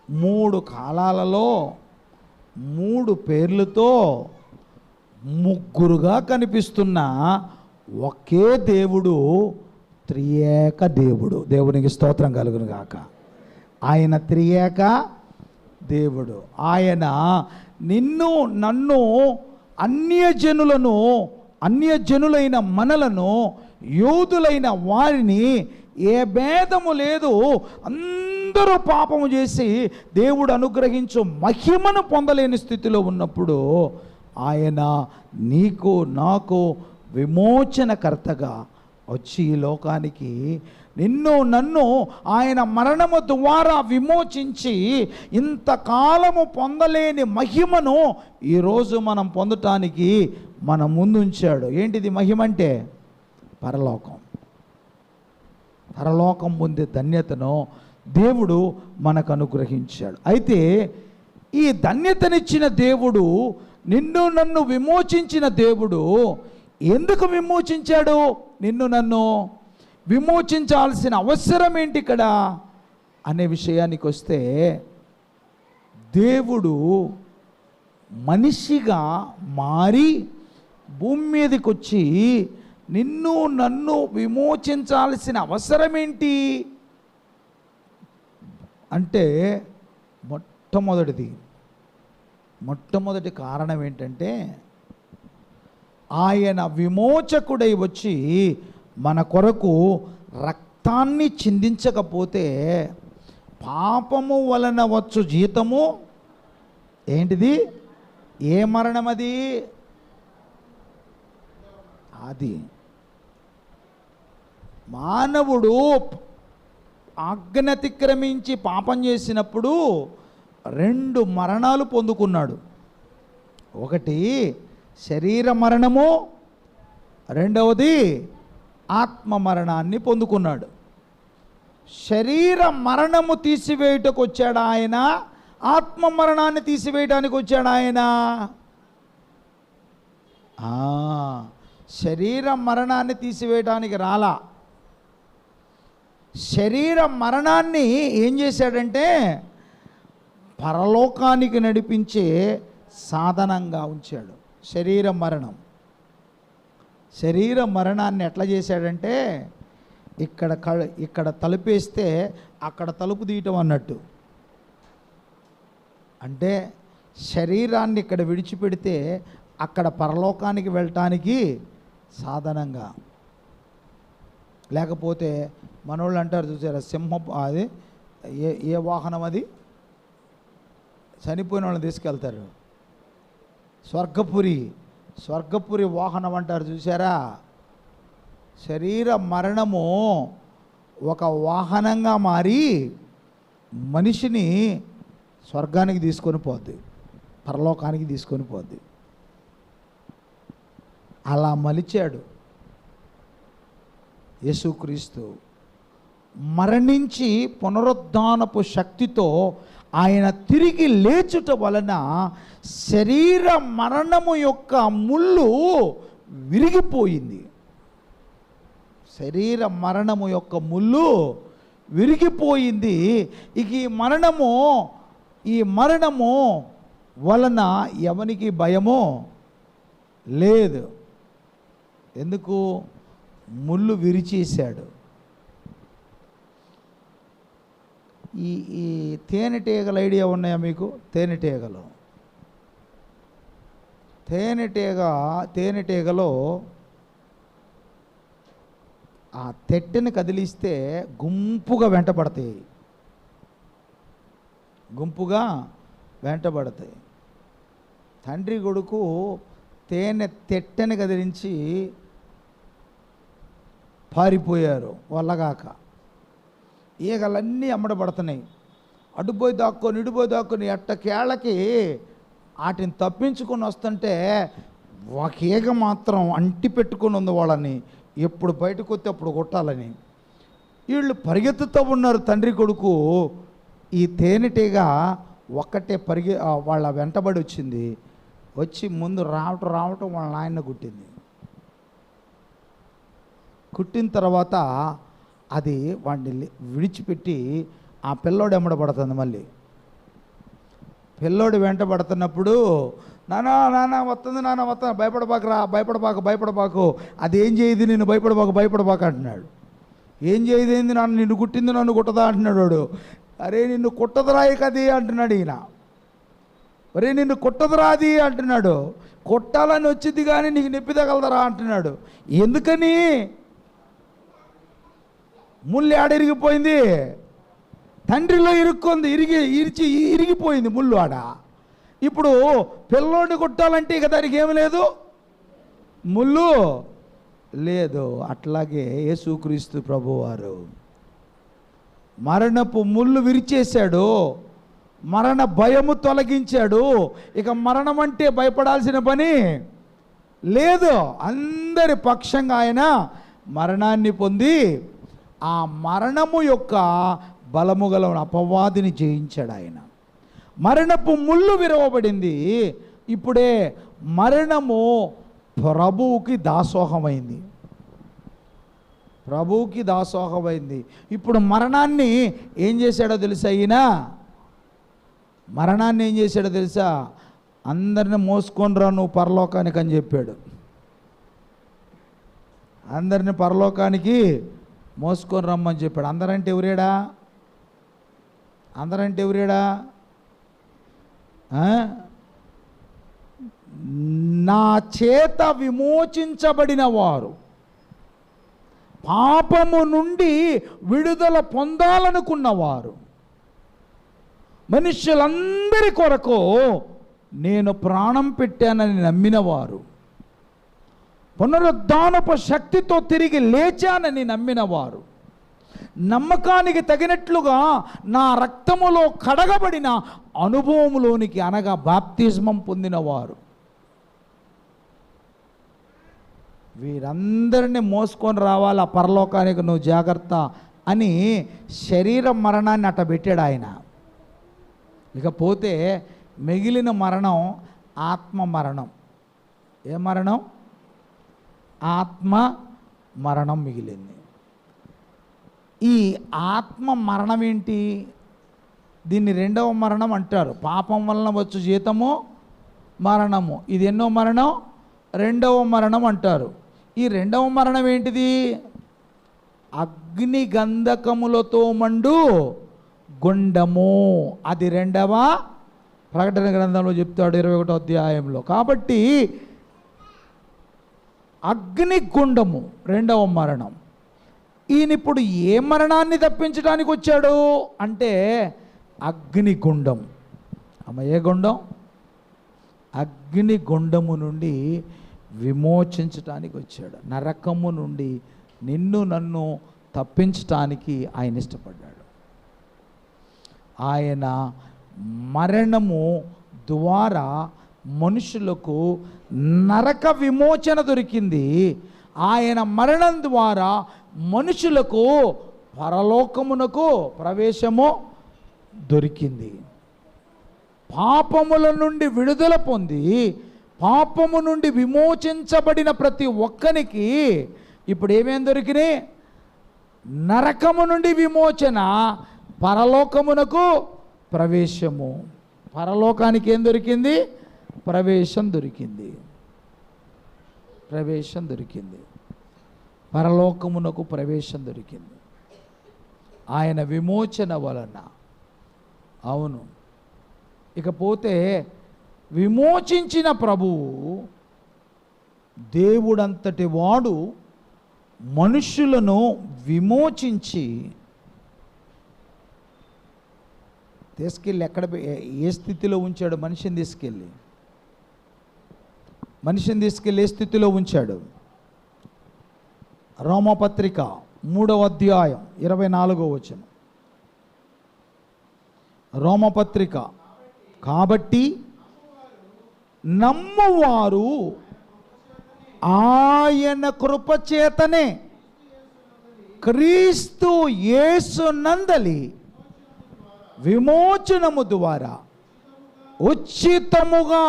3 కాలాలలో 3 పేర్లతో ముగ్గురుగా కనిపిస్తున్న ఒకే దేవుడు, త్రియేక దేవుడు. దేవునికి స్తోత్రం కలుగును గాక. ఆయన త్రియేక దేవుడు. ఆయన నిన్ను నన్ను అన్యజనులైన మనలను, యూదులైన వారిని ఏ భేదము లేదు, అందరూ పాపము చేసి దేవుడు అనుగ్రహించు మహిమను పొందలేని స్థితిలో ఉన్నప్పుడు ఆయన నీకు నాకు విమోచనకర్తగా వచ్చి ఈ లోకానికి నిన్ను నన్ను ఆయన మరణము ద్వారా విమోచించి ఇంతకాలము పొందలేని మహిమను ఈరోజు మనం పొందటానికి మన ముందుంచాడు. ఏంటిది మహిమ అంటే? పరలోకం. పరలోకం పొందే ధన్యతను దేవుడు మనకు అనుగ్రహించాడు. అయితే ఈ ధన్యతనిచ్చిన దేవుడు, నిన్ను నన్ను విమోచించిన దేవుడు ఎందుకు విమోచించాడు? నిన్ను నన్ను విమోచించాల్సిన అవసరం ఏంటి ఇక్కడ అనే విషయానికి వస్తే, దేవుడు మనిషిగా మారి భూమి మీదకి వచ్చి నిన్ను నన్ను విమోచించాల్సిన అవసరం ఏంటి అంటే, మొట్టమొదటి కారణం ఏంటంటే, ఆయన విమోచకుడై వచ్చి మన కొరకు రక్తాన్ని చిందించకపోతే పాపము వలన వచ్చు జీతము ఏంటిది? ఏ మరణం అది? అది మానవుడు ఆజ్ఞ అతిక్రమించి పాపం చేసినప్పుడు 2 మరణాలు పొందుకున్నాడు. ఒకటి శరీర మరణము, రెండవది ఆత్మ మరణాన్ని పొందుకున్నాడు. శరీర మరణము తీసివేయుటకు వచ్చాడు ఆయన, ఆత్మ మరణాన్ని తీసివేయడానికి వచ్చాడు ఆయన. శరీర మరణాన్ని తీసివేయడానికి రాలా. శరీర మరణాన్ని ఏం చేశాడంటే పరలోకానికి నడిపించే సాధనంగా ఉంచాడు. శరీర మరణాన్ని ఎట్లా చేశాడంటే, ఇక్కడ తలుపేస్తే అక్కడ తలుపు తీయటం అన్నట్టు. అంటే శరీరాన్ని ఇక్కడ విడిచిపెడితే అక్కడ పరలోకానికి వెళ్ళటానికి సాధనంగా. లేకపోతే మనోళ్ళు అంటారు చూసారా, సింహం అది ఏ వాహనం అది? చనిపోయిన వాళ్ళని తీసుకెళ్తారు. స్వర్గపురి వాహనం అంటారు చూసారా. శరీర మరణము ఒక వాహనంగా మారి మనిషిని స్వర్గానికి తీసుకొని పోద్ది, పరలోకానికి తీసుకొని పోద్ది. అలా మలిచాడు యేసుక్రీస్తు. మరణించి పునరుద్ధానపు శక్తితో ఆయన తిరిగి లేచుట వలన శరీర మరణము యొక్క ముళ్ళు విరిగిపోయింది. శరీర మరణము యొక్క ముళ్ళు విరిగిపోయింది. ఇక ఈ మరణము వలన ఎవనికి భయమో లేదు. ఎందుకు? ముళ్ళు విరిచేశాడు. ఈ తేనెటీగల ఐడియా ఉన్నాయా మీకు? తేనెటీగలో ఆ తెట్టెని కదిలిస్తే గుంపుగా వెంటబడతాయి. తండ్రి కొడుకు తేనె తెట్టెని కదిలించి పారిపోయారు వల్లగాక. ఈగలన్నీ అమ్మడబడుతున్నాయి. అడుపోయి దాక్కొని ఎట్టకేళ్ళకి వాటిని తప్పించుకొని వస్తుంటే ఒక ఈగ మాత్రం అంటి పెట్టుకొని ఉంది వాళ్ళని. ఎప్పుడు బయటకు వస్తే అప్పుడు కొట్టాలని. వీళ్ళు పరిగెత్తుతూ ఉన్నారు తండ్రి కొడుకు. ఈ తేనెటీగ ఒక్కటే వాళ్ళ వెంటబడి వచ్చింది. వచ్చి ముందు రావటం వాళ్ళ నాయన కుట్టింది. కుట్టిన తర్వాత అది వాడిని విడిచిపెట్టి ఆ పిల్లోడు వెంబడబడుతుంది. మళ్ళీ పిల్లోడు వెంటబడుతున్నప్పుడు నానా వస్తుంది, నాన్న వస్తా, భయపడబాకురా, భయపడబాకు, అదేం చేయదు, నేను భయపడబాకు అంటున్నాడు. ఏం చేయదు ఏంది, నిన్ను కుట్టింది, నన్ను కుట్టదా అంటున్నాడు వాడు. అరే నిన్ను కుట్టదురాయి కది అంటున్నాడు ఈయన. అరే నిన్ను కుట్టదురాది అంటున్నాడు. కొట్టాలని వచ్చింది కానీ నీకు నొప్పి తగలదరా అంటున్నాడు. ఎందుకని? ముళ్ళు ఆడిరిగిపోయింది, తండ్రిలో ఇరుక్కుంది, ఇరిగిపోయింది ముళ్ళు ఆడ. ఇప్పుడు పిల్లోడిని కొట్టాలంటే ఇక దానికి ఏమి లేదు, ముళ్ళు లేదు. అట్లాగే యేసుక్రీస్తు ప్రభువారు మరణపు ముళ్ళు విరిచేశాడు, మరణ భయము తొలగించాడు. ఇక మరణం అంటే భయపడాల్సిన పని లేదు. అందరి పక్షంగా ఆయన మరణాన్ని పొంది ఆ మరణము యొక్క బలము గల అపవాదిని జయించాడు ఆయన. మరణపు ముళ్ళు విరవబడింది. ఇప్పుడే మరణము ప్రభువుకి దాసోహమైంది. ఇప్పుడు మరణాన్ని ఏం చేశాడో తెలుసా ఈయన? మరణాన్ని ఏం చేశాడో తెలుసా? అందరిని మోసుకొని రా నువ్వు పరలోకానికి అని చెప్పాడు. అందరిని పరలోకానికి మోసుకొని రమ్మని చెప్పాడు. అందరంటే ఎవరేడా? నా చేత విమోచించబడిన వారు, పాపము నుండి విడుదల పొందాలనుకున్నవారు, మనుష్యులందరి కొరకు నేను ప్రాణం పెట్టానని నమ్మినవారు, పునరుద్ధానపు శక్తితో తిరిగి లేచానని నమ్మినవారు, నమ్మకానికి తగినట్లుగా నా రక్తములో కడగబడిన అనుభవములోనికి అనగా బాప్తిజమం పొందినవారు, వీరందరినీ మోసుకొని రావాలి ఆ పరలోకానికి, నువ్వు జాగ్రత్త అని శరీర మరణాన్ని అట్టబెట్టాడు ఆయన. ఇకపోతే మిగిలిన మరణం ఆత్మ మరణం. ఏ మరణం? ఆత్మ మరణం మిగిలింది. ఈ ఆత్మ మరణం ఏంటి? దీన్ని రెండవ మరణం అంటారు. పాపం వలన వచ్చు జీతము మరణము. ఇది ఎన్నో మరణం? రెండవ మరణం అంటారు. ఈ రెండవ మరణం ఏంటిది? అగ్ని గంధకములతో మండు గుండము. అది రెండవ ప్రకటన గ్రంథంలో చెప్తాడు 21వ అధ్యాయంలో. కాబట్టి అగ్ని గుండము రెండవ మరణం. ఈయన ఇప్పుడు ఏ మరణాన్ని తప్పించడానికి వచ్చాడు అంటే అగ్నిగుండం. అమ్మ, ఏ గుండం? అగ్నిగుండము నుండి విమోచించటానికి వచ్చాడు. నరకము నుండి నిన్ను నన్ను తప్పించటానికి ఆయన ఇష్టపడ్డాడు. ఆయన మరణము ద్వారా మనుషులకు నరక విమోచన దొరికింది. ఆయన మరణం ద్వారా మనుషులకు పరలోకమునకు ప్రవేశము దొరికింది. పాపముల నుండి విడుదల పొంది పాపము నుండి విమోచించబడిన ప్రతి ఒక్కనికి ఇప్పుడు ఏమేం దొరికినాయి? నరకము నుండి విమోచన, పరలోకమునకు ప్రవేశము. పరలోకానికి ఏం దొరికింది? ప్రవేశం దొరికింది. పరలోకమునకు ప్రవేశం దొరికింది ఆయన విమోచన వలన. అవును. ఇకపోతే విమోచించిన ప్రభువు దేవుడంతటి వాడు మనుష్యులను విమోచించి తీసుకెళ్ళి ఏ స్థితిలో ఉంచాడు? మనిషిని తీసుకెళ్ళి ఏ స్థితిలో ఉంచాడు? రోమపత్రిక 3వ అధ్యాయం 24వ వచనం. రోమపత్రిక, కాబట్టి నమ్మువారు ఆయన కృపచేతనే క్రీస్తు యేసునందలి విమోచనము ద్వారా ఉచితముగా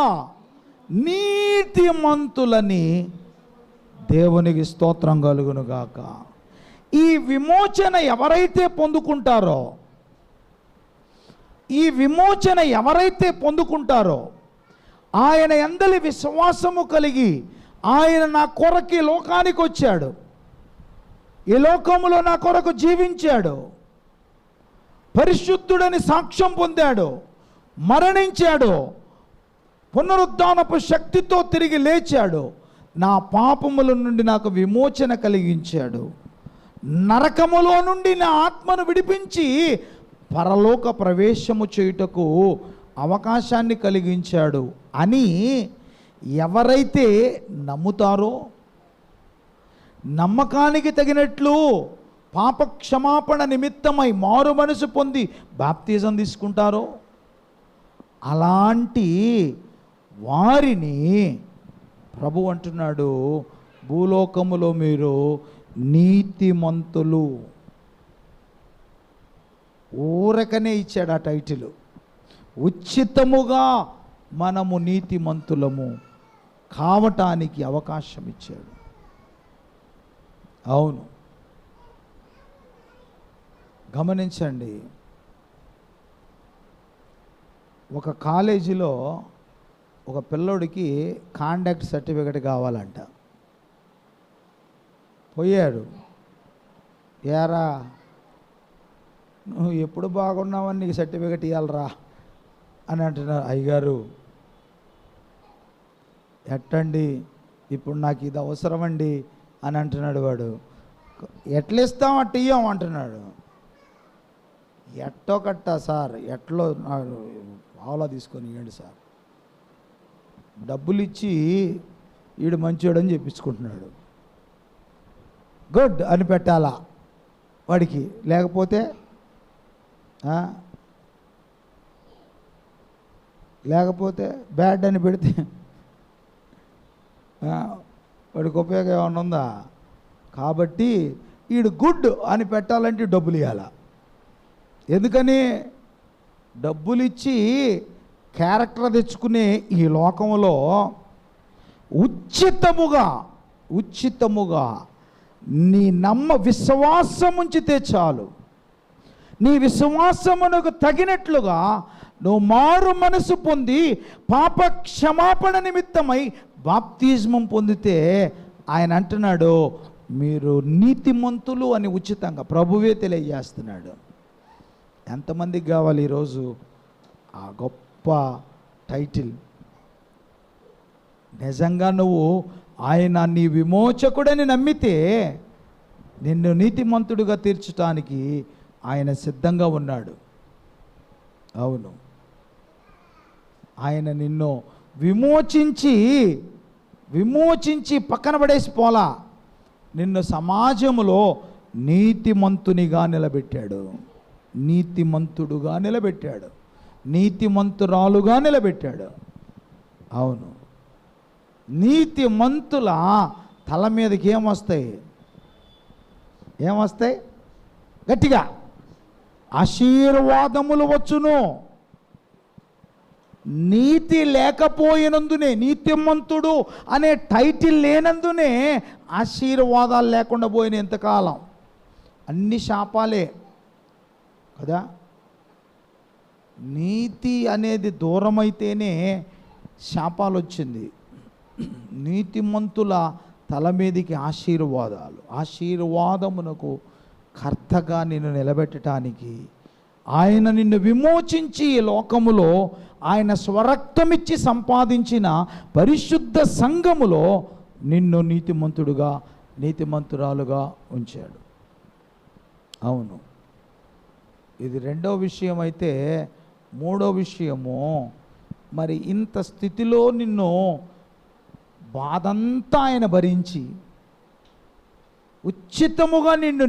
నీతిమంతులని దేవునికి స్తోత్రం కలుగునుగాక. ఈ విమోచన ఎవరైతే పొందుకుంటారో, ఈ విమోచన ఎవరైతే పొందుకుంటారో, ఆయన యందలి విశ్వాసము కలిగి ఆయన నా కొరకు లోకానికి వచ్చాడు, ఈ లోకములో నా కొరకు జీవించాడు, పరిశుద్ధుడని సాక్ష్యం పొందాడు, మరణించాడు, పునరుద్ధానపు శక్తితో తిరిగి లేచాడు, నా పాపముల నుండి నాకు విమోచన కలిగించాడు, నరకములో నుండి నా ఆత్మను విడిపించి పరలోక ప్రవేశము చేయుటకు అవకాశాన్ని కలిగించాడు అని ఎవరైతే నమ్ముతారో, నమ్మకానికి తగినట్లు పాప క్షమాపణ నిమిత్తమై మారు మనసు పొంది బాప్తిజం తీసుకుంటారో, అలాంటి వారిని ప్రభు అంటున్నాడు, భూలోకములో మీరు నీతిమంతులు. ఊరకనే ఇచ్చాడు ఆ టైటిల్. ఉచితముగా మనము నీతిమంతులము కావటానికి అవకాశం ఇచ్చాడు. అవును, గమనించండి. ఒక కాలేజీలో ఒక పిల్లోడికి కాండక్ట్ సర్టిఫికెట్ కావాలంట. పోయాడు, ఏరా నువ్వు ఎప్పుడు బాగున్నావని నీకు సర్టిఫికెట్ ఇవ్వాలరా అని అంటున్నారు. అయ్యగారు ఎట్టండి, ఇప్పుడు నాకు ఇది అవసరమండి అని అంటున్నాడు. వాడు ఎట్లా ఇస్తాం అట్ట ఇయ్యం అంటున్నాడు. ఎట్టో కట్టా సార్, ఎట్లో ఆవులా తీసుకొని ఇవ్వండి సార్. డబ్బులు ఇచ్చి వీడు మంచోడని చెప్పించుకుంటున్నాడు. గుడ్ అని పెట్టాలా వాడికి, లేకపోతే బ్యాడ్ అని పెడితే వాడికి ఉపయోగం ఏమన్నా ఉందా? కాబట్టి వీడు గుడ్ అని పెట్టాలంటే డబ్బులు ఇవ్వాలా. ఎందుకని? డబ్బులు ఇచ్చి క్యారెక్టర్ తెచ్చుకునే ఈ లోకంలో ఉచితముగా నీ విశ్వాసం ఉంచితే చాలు. నీ విశ్వాసమునకు తగినట్లుగా నువ్వు మారు మనసు పొంది పాప క్షమాపణ నిమిత్తమై బాప్తిజమం పొందితే ఆయన అంటున్నాడు, మీరు నీతిమంతులు అని ఉచితంగా ప్రభువే తెలియజేస్తున్నాడు. ఎంతమందికి కావాలి ఈరోజు ఆ గొప్ప టైటిల్? నిజంగా నువ్వు ఆయన నీ విమోచకుడని నమ్మితే నిన్ను నీతిమంతుడిగా తీర్చడానికి ఆయన సిద్ధంగా ఉన్నాడు. అవును, ఆయన నిన్ను విమోచించి పక్కన పడేసి పోలా, నిన్ను సమాజంలో నీతిమంతునిగా నిలబెట్టాడు, నీతిమంతుడుగా నిలబెట్టాడు, నీతిమంతురాలుగా నిలబెట్టాడు. అవును, నీతిమంతుల తల మీదకి ఏమొస్తాయి? గట్టిగా ఆశీర్వాదములు వచ్చును. నీతి లేకపోయినందునే, నీతిమంతుడు అనే టైటిల్ లేనందునే ఆశీర్వాదాలు లేకుండా పోయిన ఎంతకాలం. అన్ని శాపాలే కదా. నీతి అనేది దూరమైతేనే శాపాలు వచ్చింది. నీతిమంతుల తల మీదికి ఆశీర్వాదమునకు కర్తగా నిన్ను నిలబెట్టడానికి ఆయన నిన్ను విమోచించి ఈ లోకములో ఆయన స్వరక్తమిచ్చి సంపాదించిన పరిశుద్ధ సంఘములో నిన్ను నీతిమంతురాలుగా ఉంచాడు. అవును, ఇది రెండో విషయం. అయితే మూడో విషయము, మరి ఇంత స్థితిలో నిన్ను బాధంతా ఆయన భరించి ఉచితముగా నిన్ను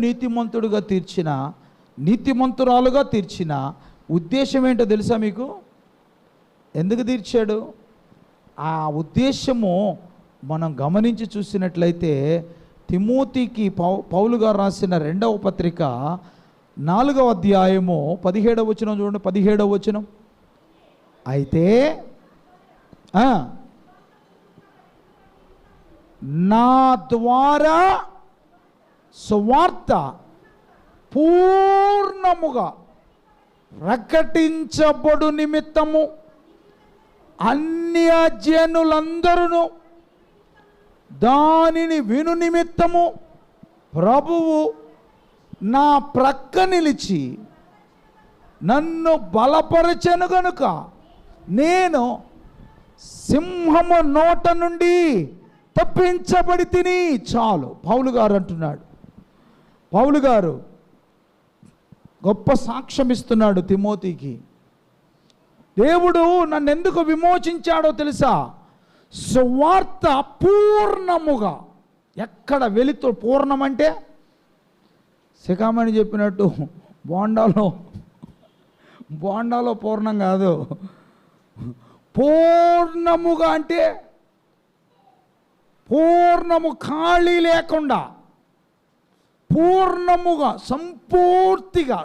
నీతిమంతురాలుగా తీర్చిన ఉద్దేశం ఏంటో తెలుసా మీకు? ఎందుకు తీర్చాడు? ఆ ఉద్దేశము మనం గమనించి చూసినట్లయితే తిమోతికి పౌలు గారు రాసిన 2వ పత్రిక 4వ అధ్యాయము 17వ వచనం చూడండి. 17వ వచనం. అయితే నా ద్వారా సువార్త పూర్ణముగా ప్రకటించబడు నిమిత్తము అన్యజనులందరూ దానిని విను నిమిత్తము ప్రభువు నా ప్రక్క నిలిచి నన్ను బలపరచెను గనుక నేను సింహము నోట నుండి తప్పించబడి తిని. చాలు. పౌలు గారు అంటున్నాడు. పౌలు గారు గొప్ప సాక్ష్యం ఇస్తున్నాడు తిమోతికి. దేవుడు నన్ను ఎందుకు విమోచించాడో తెలుసా? సువార్త పూర్ణముగా. ఎక్కడ వెళుతూ పూర్ణం అంటే శిఖామణి చెప్పినట్టు బోండాలో పూర్ణం కాదు. పూర్ణముగా అంటే పూర్ణము, ఖాళీ లేకుండా, పూర్ణముగా,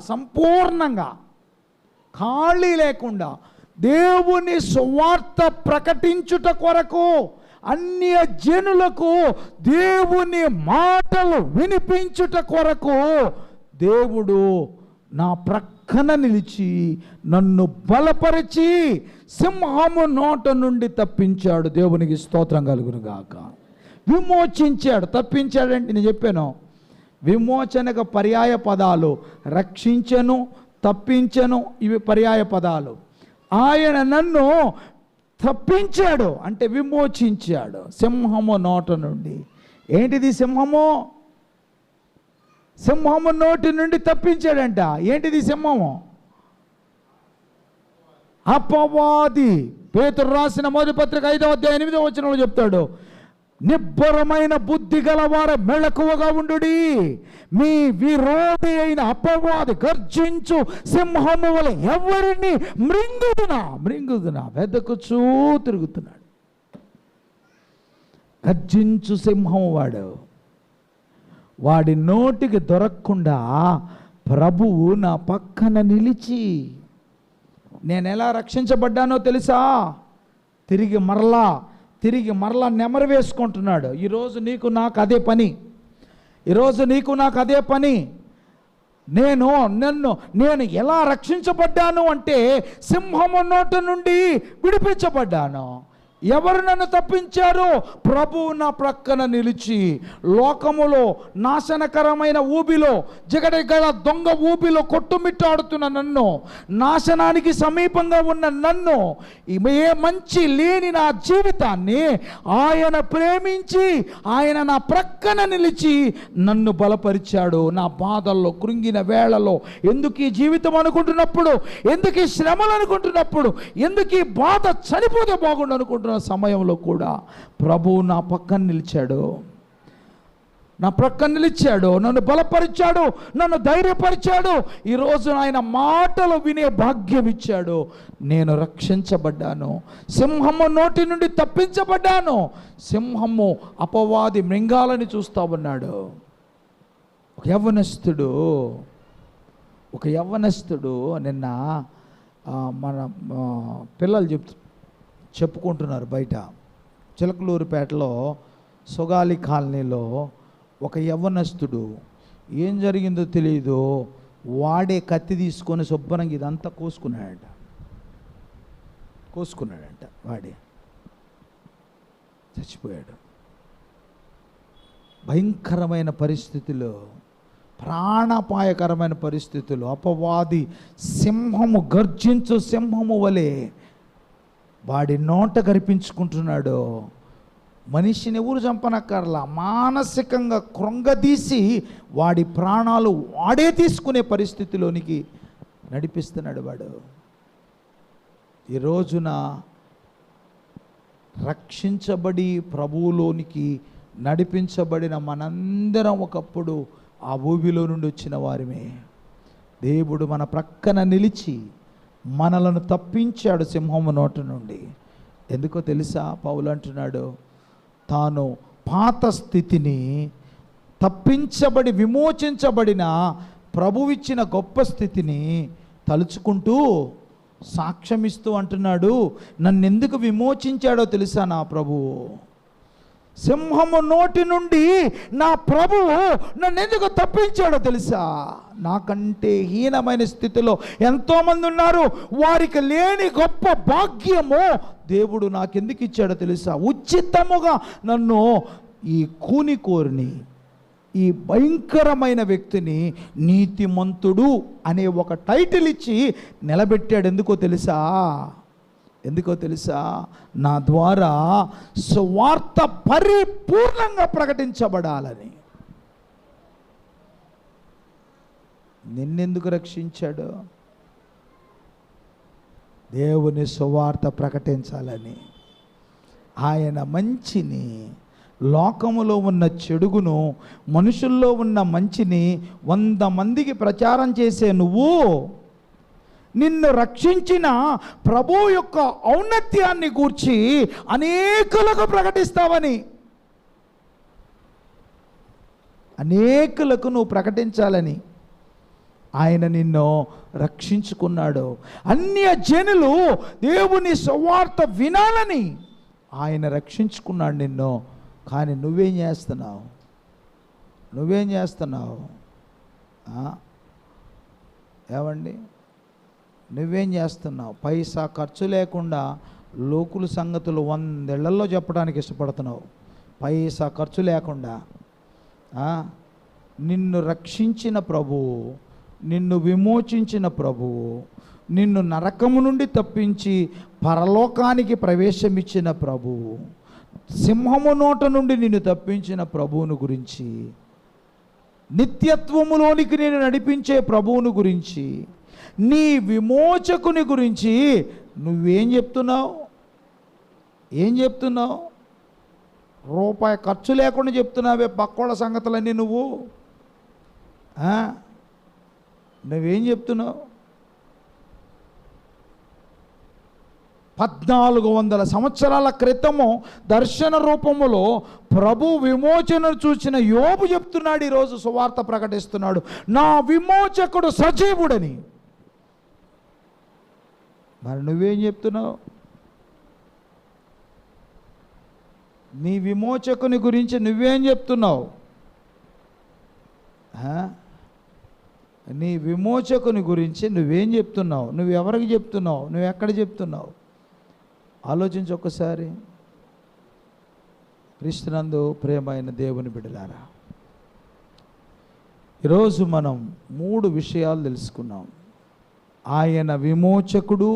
సంపూర్ణంగా, ఖాళీ లేకుండా దేవుని సువార్త ప్రకటించుట కొరకు అన్య జనులకు దేవుని మాటలు వినిపించుట కొరకు దేవుడు నా ప్రక్కన నిలిచి నన్ను బలపరిచి సింహము నోట నుండి తప్పించాడు. దేవునికి స్తోత్రం కలుగును గాక. విమోచించాడు. తప్పించాడంటే నేను చెప్పాను, విమోచనకు పర్యాయ పదాలు రక్షించను, తప్పించను, ఇవి పర్యాయ పదాలు. ఆయన నన్ను తప్పించాడు అంటే విమోచించాడు సింహము నోట నుండి. ఏంటిది సింహము? సింహము నోటి నుండి తప్పించాడంట. ఏంటిది సింహము? అపవాది. పేతురు రాసిన మొదటి పత్రిక 5వ అధ్యాయం 8వ వచనంలో చెప్తాడు, నిబ్బరమైన బుద్ధి గలవార మెళకువగా ఉండుడి, మీ విరోధి అయిన అపవాది గర్జించు సింహము వలె ఎవరిని మృంగుదునా వెదకుచూ తిరుగుతున్నాడు. గర్జించు సింహం వాడి నోటికి దొరకకుండా ప్రభువు నా పక్కన నిలిచి, నేను ఎలా రక్షించబడ్డానో తెలుసా? తిరిగి మరలా నెమరు వేసుకుంటున్నాడు. ఈరోజు నీకు నాకు అదే పని. నేను ఎలా రక్షించబడ్డాను అంటే సింహము నోటి నుండి విడిపించబడ్డాను. ఎవరు నన్ను తప్పించారు? ప్రభువు నా ప్రక్కన నిలిచి లోకములో నాశనకరమైన ఊబిలో, జగడగల దొంగ ఊబిలో కొట్టుమిట్టాడుతున్న నన్ను, నాశనానికి సమీపంగా ఉన్న నన్ను, ఏ మంచి లేని నా జీవితాన్ని ఆయన ప్రేమించి ఆయన నా ప్రక్కన నిలిచి నన్ను బలపరిచాడు. నా బాధల్లో, కృంగిన వేళలో, ఎందుకు ఈ జీవితం అనుకుంటున్నప్పుడు, ఎందుకు ఈ శ్రమలు అనుకుంటున్నప్పుడు, ఎందుకు ఈ బాధ చనిపోతే బాగుండు అనుకుంటున్న సమయంలో కూడా ప్రభువు నా పక్కన నిలిచాడు, నన్ను బలపరిచాడు, నన్ను ధైర్యపరిచాడు. ఈరోజు ఆయన మాటలు వినే భాగ్యం ఇచ్చాడు. నేను రక్షించబడ్డాను, సింహము నోటి నుండి తప్పించబడ్డాను. సింహము అపవాది మృంగాలని చూస్తా ఉన్నాడు. ఒక యవ్వనస్తుడు నిన్న మన పిల్లలు చెప్పుకుంటున్నారు బయట చిలకలూరుపేటలో సొగాలి కాలనీలో ఒక యవ్వనస్తుడు, ఏం జరిగిందో తెలియదు, వాడే కత్తి తీసుకొని శుభ్రంగా ఇదంతా కోసుకున్నాడంట. వాడే చచ్చిపోయాడు. భయంకరమైన పరిస్థితుల్లో, ప్రాణాపాయకరమైన పరిస్థితులు, అపవాది గర్జించు సింహము వలె వాడి నోట కనిపించుకుంటున్నాడు. మనిషిని ఎవరు చంపనక్కర్లా, మానసికంగా కృంగదీసి వాడి ప్రాణాలు వాడే తీసుకునే పరిస్థితిలోనికి నడిపిస్తున్నాడు వాడు. ఈ రోజున రక్షించబడి ప్రభువులోనికి నడిపించబడిన మనందరం ఒకప్పుడు ఆ ఊబిలో నుండి వచ్చిన వారిమే. దేవుడు మన ప్రక్కన నిలిచి మనలను తప్పించాడు సింహము నోట నుండి. ఎందుకో తెలుసా? పౌలు అంటున్నాడు, తాను పాత స్థితిని, తప్పించబడి విమోచించబడిన ప్రభువిచ్చిన గొప్ప స్థితిని తలుచుకుంటూ సాక్ష్యమిస్తూ అంటున్నాడు, నన్నెందుకు విమోచించాడో తెలుసా నా ప్రభువు? సింహము నోటి నుండి నా ప్రభువు నన్నెందుకు తప్పించాడో తెలుసా? నాకంటే హీనమైన స్థితిలో ఎంతోమంది ఉన్నారు, వారికి లేని గొప్ప భాగ్యము దేవుడు నాకెందుకు ఇచ్చాడో తెలుసా? ఉచితముగా నన్ను ఈ కూనికోరిని, ఈ భయంకరమైన వ్యక్తిని నీతిమంతుడు అనే ఒక టైటిల్ ఇచ్చి నిలబెట్టాడు. ఎందుకో తెలుసా? నా ద్వారా సువార్త పరిపూర్ణంగా ప్రకటించబడాలని. నిన్నెందుకు రక్షించాడు? దేవుని సువార్త ప్రకటించాలని. ఆయన మంచిని, లోకములో ఉన్న చెడుగును, మనుషుల్లో ఉన్న మంచిని 100 మందికి ప్రచారం చేసే నువ్వు నిన్ను రక్షించిన ప్రభు యొక్క ఔన్నత్యాన్ని గూర్చి అనేకులకు ప్రకటిస్తావని. అనేకులకు నువ్వు ప్రకటించాలని ఆయన నిన్ను రక్షించుకున్నాడు. అన్య జనులు దేవుని సువార్త వినాలని ఆయన రక్షించుకున్నాడు నిన్ను. కానీ నువ్వేం చేస్తున్నావు? ఏమండి, నువ్వేం చేస్తున్నావు? పైసా ఖర్చు లేకుండా లోకుల సంగతులు 100 ఇళ్లలో చెప్పడానికి ఇష్టపడుతున్నావు. పైసా ఖర్చు లేకుండా. నిన్ను రక్షించిన ప్రభువు, నిన్ను విమోచించిన ప్రభువు, నిన్ను నరకము నుండి తప్పించి పరలోకానికి ప్రవేశమిచ్చిన ప్రభువు, సింహము నోట నుండి నిన్ను తప్పించిన ప్రభువును గురించి, నిత్యత్వములోనికి నేను నడిపించే ప్రభువును గురించి, నీ విమోచకుని గురించి నువ్వేం చెప్తున్నావు? రూపాయి ఖర్చు లేకుండా చెప్తున్నావే పక్కోళ్ళ సంగతులన్నీ. నువ్వేం చెప్తున్నావు? 1400 సంవత్సరాల క్రితము దర్శన రూపములో ప్రభు విమోచనను చూసిన యోబు చెప్తున్నాడు, ఈరోజు సువార్త ప్రకటిస్తున్నాడు, నా విమోచకుడు సజీవుడని. మరి నువ్వేం చెప్తున్నావు? నీ విమోచకుని గురించి నువ్వేం చెప్తున్నావు? నీ విమోచకుని గురించి నువ్వేం చెప్తున్నావు? నువ్వు ఎవరికి చెప్తున్నావు? నువ్వు ఎక్కడ చెప్తున్నావు? ఆలోచించి ఒక్కసారి. క్రీస్తునందు ప్రియమైన దేవుని బిడ్డలారా, ఈరోజు మనం 3 విషయాలు తెలుసుకున్నాం. ఆయన విమోచకుడు,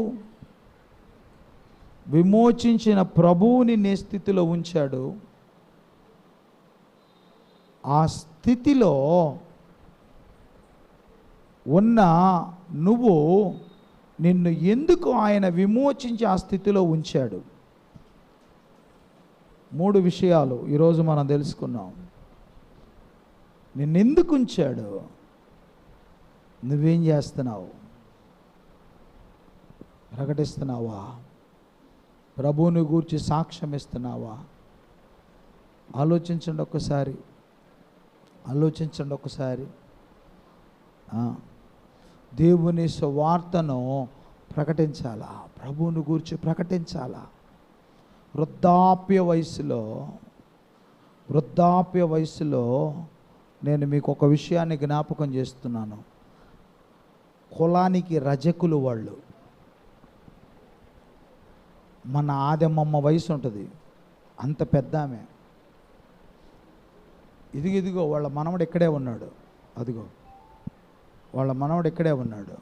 విమోచించిన ప్రభువుని నీ స్థితిలో ఉంచాడు. ఆ స్థితిలో ఉన్న నువ్వు, నిన్ను ఎందుకు ఆయన విమోచించి ఆ స్థితిలో ఉంచాడు? 3 విషయాలు ఈరోజు మనం తెలుసుకున్నాం. నిన్నెందుకు ఉంచాడు? నువ్వేం చేస్తున్నావు? ప్రకటిస్తున్నావా? ప్రభువుని గూర్చి సాక్ష్యం ఇస్తున్నావా? ఆలోచించండి ఒక్కసారి. దేవుని సువార్తను ప్రకటించాలా? ప్రభువుని గూర్చి ప్రకటించాలా? వృద్ధాప్య వయసులో నేను మీకు ఒక విషయాన్ని జ్ఞాపకం చేస్తున్నాను. కులానికి రజకులు వాళ్ళు. మన ఆదమ్మమ్మ వయసు ఉంటుంది, అంత పెద్ద ఆమె. ఇదిగో వాళ్ళ మనవడు ఇక్కడే ఉన్నాడు. అదిగో వాళ్ళ మనవడు ఇక్కడే ఉన్నాడు.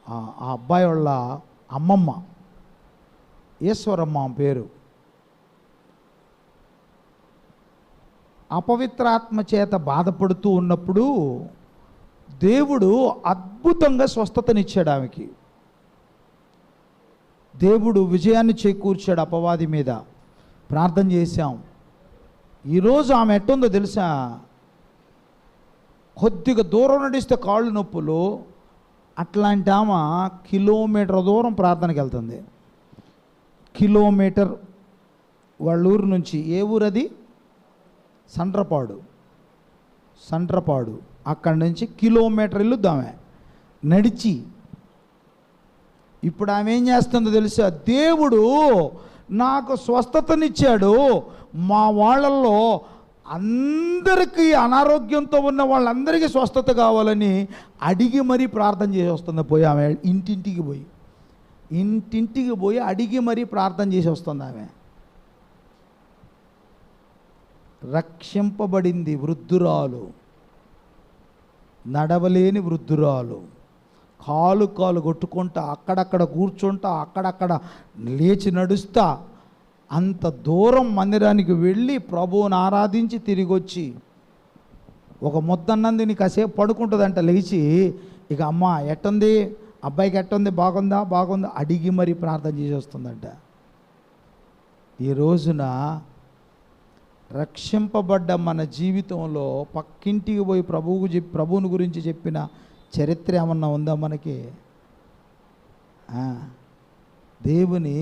ఆ అబ్బాయి వాళ్ళ అమ్మమ్మ ఈశ్వరమ్మ పేరు. అపవిత్రాత్మ చేత బాధపడుతూ ఉన్నప్పుడు దేవుడు అద్భుతంగా స్వస్థతనిచ్చాడు ఆమెకి. దేవుడు విజయాన్ని చేకూర్చాడు అపవాది మీద. ప్రార్థన చేశాం. ఈరోజు ఆమె ఎట్టుందో తెలుసా? కొద్దిగా దూరం నడిస్తే కాళ్ళు నొప్పులు. అట్లాంటి ఆమె కిలోమీటర్ దూరం ప్రార్థనకి వెళ్తుంది. కిలోమీటర్ వాళ్ళ ఊరు నుంచి, ఏ ఊరు అది? సండ్రపాడు. అక్కడి నుంచి కిలోమీటర్ ఇల్లుద్దామే నడిచి. ఇప్పుడు ఆమె ఏం చేస్తుందో తెలుసా? దేవుడు నాకు స్వస్థతనిచ్చాడు, మా వాళ్ళల్లో అందరికీ అనారోగ్యంతో ఉన్న వాళ్ళందరికీ స్వస్థత కావాలని అడిగి మరీ ప్రార్థన చేసి వస్తుంది. పోయి ఆమె ఇంటింటికి పోయి అడిగి మరీ ప్రార్థన చేసి వస్తుంది. ఆమె రక్షింపబడింది వృద్ధురాలు, నడవలేని వృద్ధురాలు, కాలు కొట్టుకుంటా, అక్కడక్కడ కూర్చుంటా, అక్కడక్కడ లేచి నడుస్తా, అంత దూరం మందిరానికి వెళ్ళి ప్రభువుని ఆరాధించి తిరిగి వచ్చి ఒక ముద్దన్నంది కాసేపు పడుకుంటుందంట. లేచి ఇక అమ్మ ఎట్టుంది, అబ్బాయికి ఎట్టుంది, బాగుందా అడిగి మరీ ప్రార్థన చేసి వస్తుందంట. ఈ రోజున రక్షింపబడ్డ మన జీవితంలో పక్కింటికి పోయి ప్రభువుని గురించి చెప్పిన చరిత్ర ఏమన్నా ఉందా మనకి? దేవుని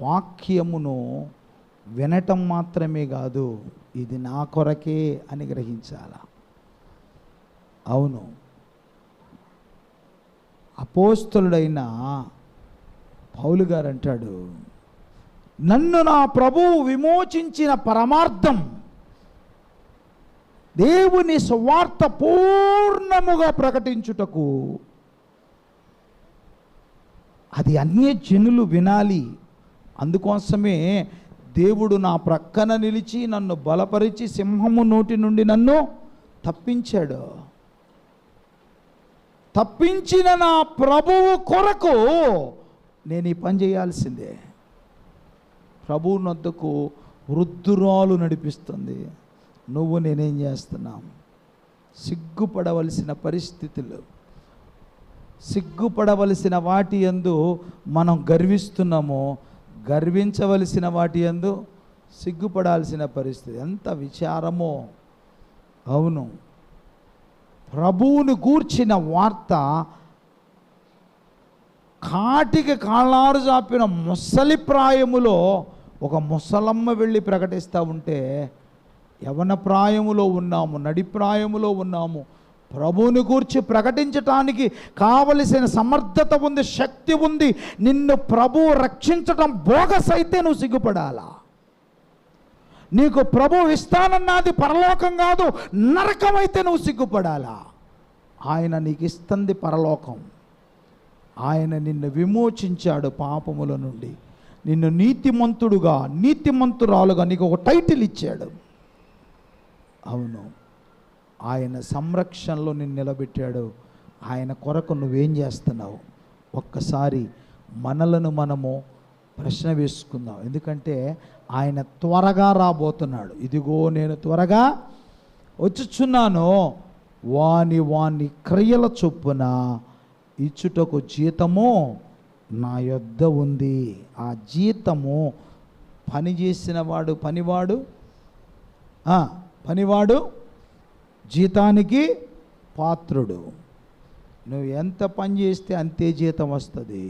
వాక్యమును వినటం మాత్రమే కాదు, ఇది నా కొరకే అని గ్రహించాల. అవును, అపోస్తలుడైన పౌలు గారు అంటాడు, నన్ను నా ప్రభువు విమోచించిన పరమార్థం దేవుని సువార్త పూర్ణముగా ప్రకటించుటకు, అది అన్యజనులు వినాలి. అందుకోసమే దేవుడు నా ప్రక్కన నిలిచి నన్ను బలపరిచి సింహము నోటి నుండి నన్ను తప్పించాడు. తప్పించిన నా ప్రభువు కొరకు నేను ఈ పని చేయాల్సిందే. ప్రభువు నొద్దకు వృద్ధురాలు నడిపిస్తుంది. నువ్వు నేనేం చేస్తున్నాం? సిగ్గుపడవలసిన పరిస్థితులు, సిగ్గుపడవలసిన వాటి యందు మనం గర్విస్తున్నాము, గర్వించవలసిన వాటి యందు సిగ్గుపడాల్సిన పరిస్థితి. ఎంత విచారమో! అవును, ప్రభువుని గూర్చిన వార్త కాటికి కాళ్ళారు చాపిన ముసలి ప్రాయములో ఒక ముసలమ్మ వెళ్ళి ప్రకటిస్తూ ఉంటే, యవన ప్రాయములో ఉన్నాము, నడి ప్రాయములో ఉన్నాము, ప్రభువుని గూర్చి ప్రకటించటానికి కావలసిన సమర్థత ఉంది, శక్తి ఉంది. నిన్ను ప్రభువు రక్షించటం బోగస్ అయితే నువ్వు సిగ్గుపడాలా? నీకు ప్రభువు ఇస్తానన్నది పరలోకం కాదు, నరకం అయితే నువ్వు సిగ్గుపడాలా? ఆయన నీకు ఇస్తుంది పరలోకం. ఆయన నిన్ను విమోచించాడు పాపముల నుండి, నిన్ను నీతిమంతుడుగా, నీతిమంతురాలుగా నీకు ఒక టైటిల్ ఇచ్చాడు. అవును, ఆయన సంరక్షణలో నిన్ను నిలబెట్టాడు. ఆయన కొరకు నువ్వేం చేస్తున్నావు? ఒక్కసారి మనలను మనము ప్రశ్న వేసుకుందాం. ఎందుకంటే ఆయన త్వరగా రాబోతున్నాడు. ఇదిగో నేను త్వరగా వచ్చుచున్నాను, వాని క్రియల చొప్పున ఇచ్చుటకు జీతము నా యొద్ద ఉంది. ఆ జీతము పనివాడు జీతానికి పాత్రుడు. నువ్వు ఎంత పని చేస్తే అంతే జీతం వస్తుంది.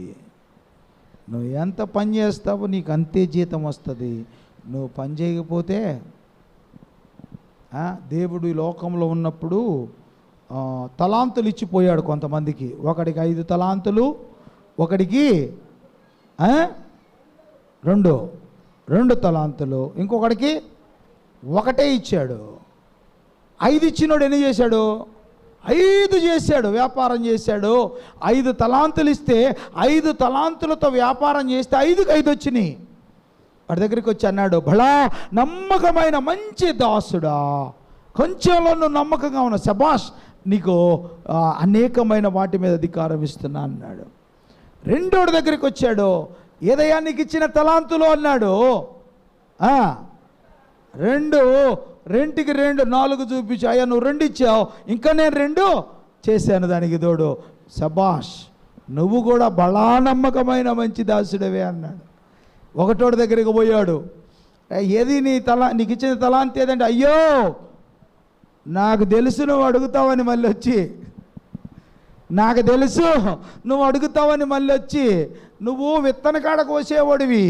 నువ్వు ఎంత పని చేస్తావో నీకు అంతే జీతం వస్తుంది. నువ్వు పని చేయకపోతే, దేవుడు ఈ లోకంలో ఉన్నప్పుడు తలాంతులు ఇచ్చిపోయాడు కొంతమందికి. ఒకడికి 5 తలాంతులు, ఒకడికి 2 తలాంతులు, ఇంకొకడికి 1 ఇచ్చాడు. 5 ఇచ్చినోడు ఎన్ని చేశాడు? 5 చేశాడు, వ్యాపారం చేశాడు. 5 తలాంతులు ఇస్తే 5 తలాంతులతో వ్యాపారం చేస్తే 5కి 5 వచ్చినాయి. వాడి దగ్గరికి వచ్చి అన్నాడు, భళా నమ్మకమైన మంచి దాసుడా, కొంచెంలో నువ్వు నమ్మకంగా ఉన్న, శబాష్, నీకు అనేకమైన వాటి మీద అధికారం ఇస్తున్నా అన్నాడు. 2వ దగ్గరికి వచ్చాడు, ఏదయ్యా నీకు ఇచ్చిన తలాంతులు అన్నాడు. 2కి 2 4 చూపించు, అయ్యా నువ్వు 2 ఇచ్చావు, ఇంకా నేను 2 చేశాను. దానికి తోడు, శబాష్, నువ్వు కూడా బలా నమ్మకమైన మంచి దాసుడవే అన్నాడు. 1వ దగ్గరికి పోయాడు, ఏది నీకు ఇచ్చిన తలాంతి ఏదంటే, అయ్యో నాకు తెలుసు నువ్వు అడుగుతావని మళ్ళీ వచ్చి, నాకు తెలుసు నువ్వు అడుగుతావని మళ్ళీ వచ్చి, నువ్వు విత్తన కాడ కోసేవాడివి,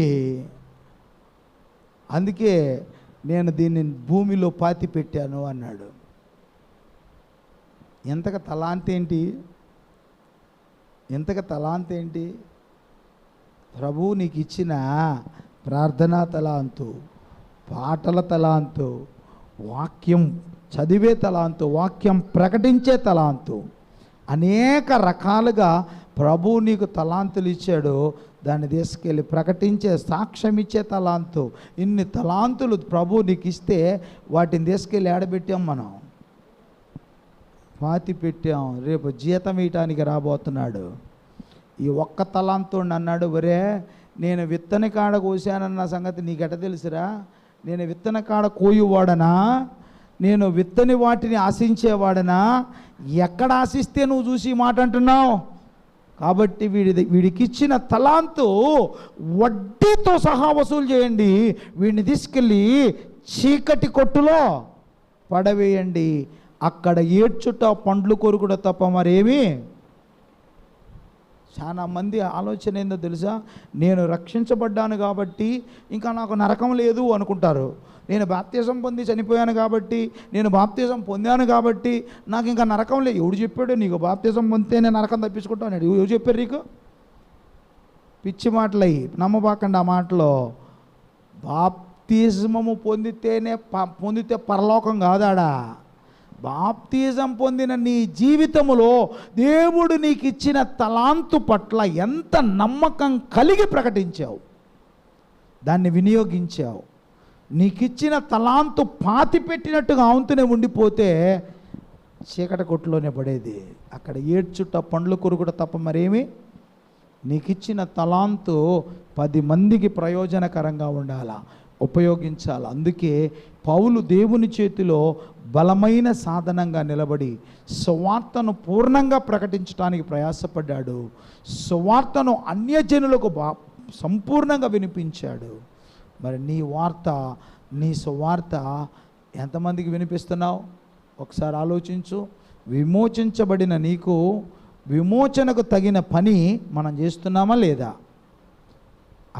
అందుకే నేను దీన్ని భూమిలో పాతి పెట్టాను అన్నాడు. ఎంతగా తలాంతేంటి? ఎంతగా తలాంతేంటి? ప్రభువు నీకు ఇచ్చిన ప్రార్థనా తలాంతు, పాటల తలాంతు, వాక్యం చదివే తలాంతు, వాక్యం ప్రకటించే తలాంతు, అనేక రకాలుగా ప్రభువు నీకు తలాంతులు ఇచ్చాడు. దాన్ని తీసుకెళ్ళి ప్రకటించే, సాక్ష్యం ఇచ్చే తలాంతు. ఇన్ని తలాంతులు ప్రభువు నీకు ఇస్తే వాటిని తీసుకెళ్ళి ఆడబెట్టాం, మనం పాతి పెట్టాం. రేపు జీతం ఇయటానికి రాబోతున్నాడు. ఈ ఒక్క తలాంతు అన్నాడు, ఒరే నేను విత్తన కాడ కోసానన్న సంగతి నీకెట తెలుసురా? నేను విత్తన కాడ కోయువాడనా? నేను విత్తని వాటిని ఆశించేవాడనా? ఎక్కడ ఆశిస్తే నువ్వు చూసి మాట అంటున్నావు? కాబట్టి వీడికిచ్చిన తలాంతు వడ్డీతో సహా వసూలు చేయండి. వీడిని తీసుకెళ్ళి చీకటి కొట్టులో పడవేయండి. అక్కడ ఏడ్చుట పండ్లు కొరుకుట తప్ప మరేమి. చాలా మంది ఆలోచన ఏందో తెలుసా? నేను రక్షించబడ్డాను కాబట్టి ఇంకా నాకు నరకం లేదు అనుకుంటారు. నేను బాప్తిజం పొంది చనిపోయాను కాబట్టి, నేను బాప్తిజం పొందాను కాబట్టి నాకు ఇంకా నరకం లేదు. ఎవడు చెప్పాడు నీకు బాప్తిజం పొందితే నేను నరకం తప్పించుకుంటాను? ఎవరు చెప్పారు నీకు? పిచ్చి మాటలు అయ్యి నమ్మబాకండి ఆ మాటలో. బాప్తిజమము పొందితే పరలోకం కాదాడా? బాప్తిజం పొందిన నీ జీవితములో దేవుడు నీకు ఇచ్చిన తలాంతు పట్ల ఎంత నమ్మకం కలిగి ప్రకటించావు, దాన్ని వినియోగించావు. నీకిచ్చిన తలాంతు పాతి పెట్టినట్టుగా ఆవుతూనే ఉండిపోతే చీకటి కొట్టులోనే పడేది. అక్కడ ఏడ్చుట పండ్లు కొరుకుట తప్ప మరేమి. నీకిచ్చిన తలాంతు 10 మందికి ప్రయోజనకరంగా ఉండాలా, ఉపయోగించాలి. అందుకే పౌలు దేవుని చేతిలో బలమైన సాధనంగా నిలబడి సువార్తను పూర్ణంగా ప్రకటించడానికి ప్రయాసపడ్డాడు. సువార్తను అన్యజనులకు సంపూర్ణంగా వినిపించాడు. మరి నీ వార్త, నీ సువార్త ఎంతమందికి వినిపిస్తున్నావు? ఒకసారి ఆలోచించు. విమోచించబడిన నీకు విమోచనకు తగిన పని మనం చేస్తున్నామా లేదా?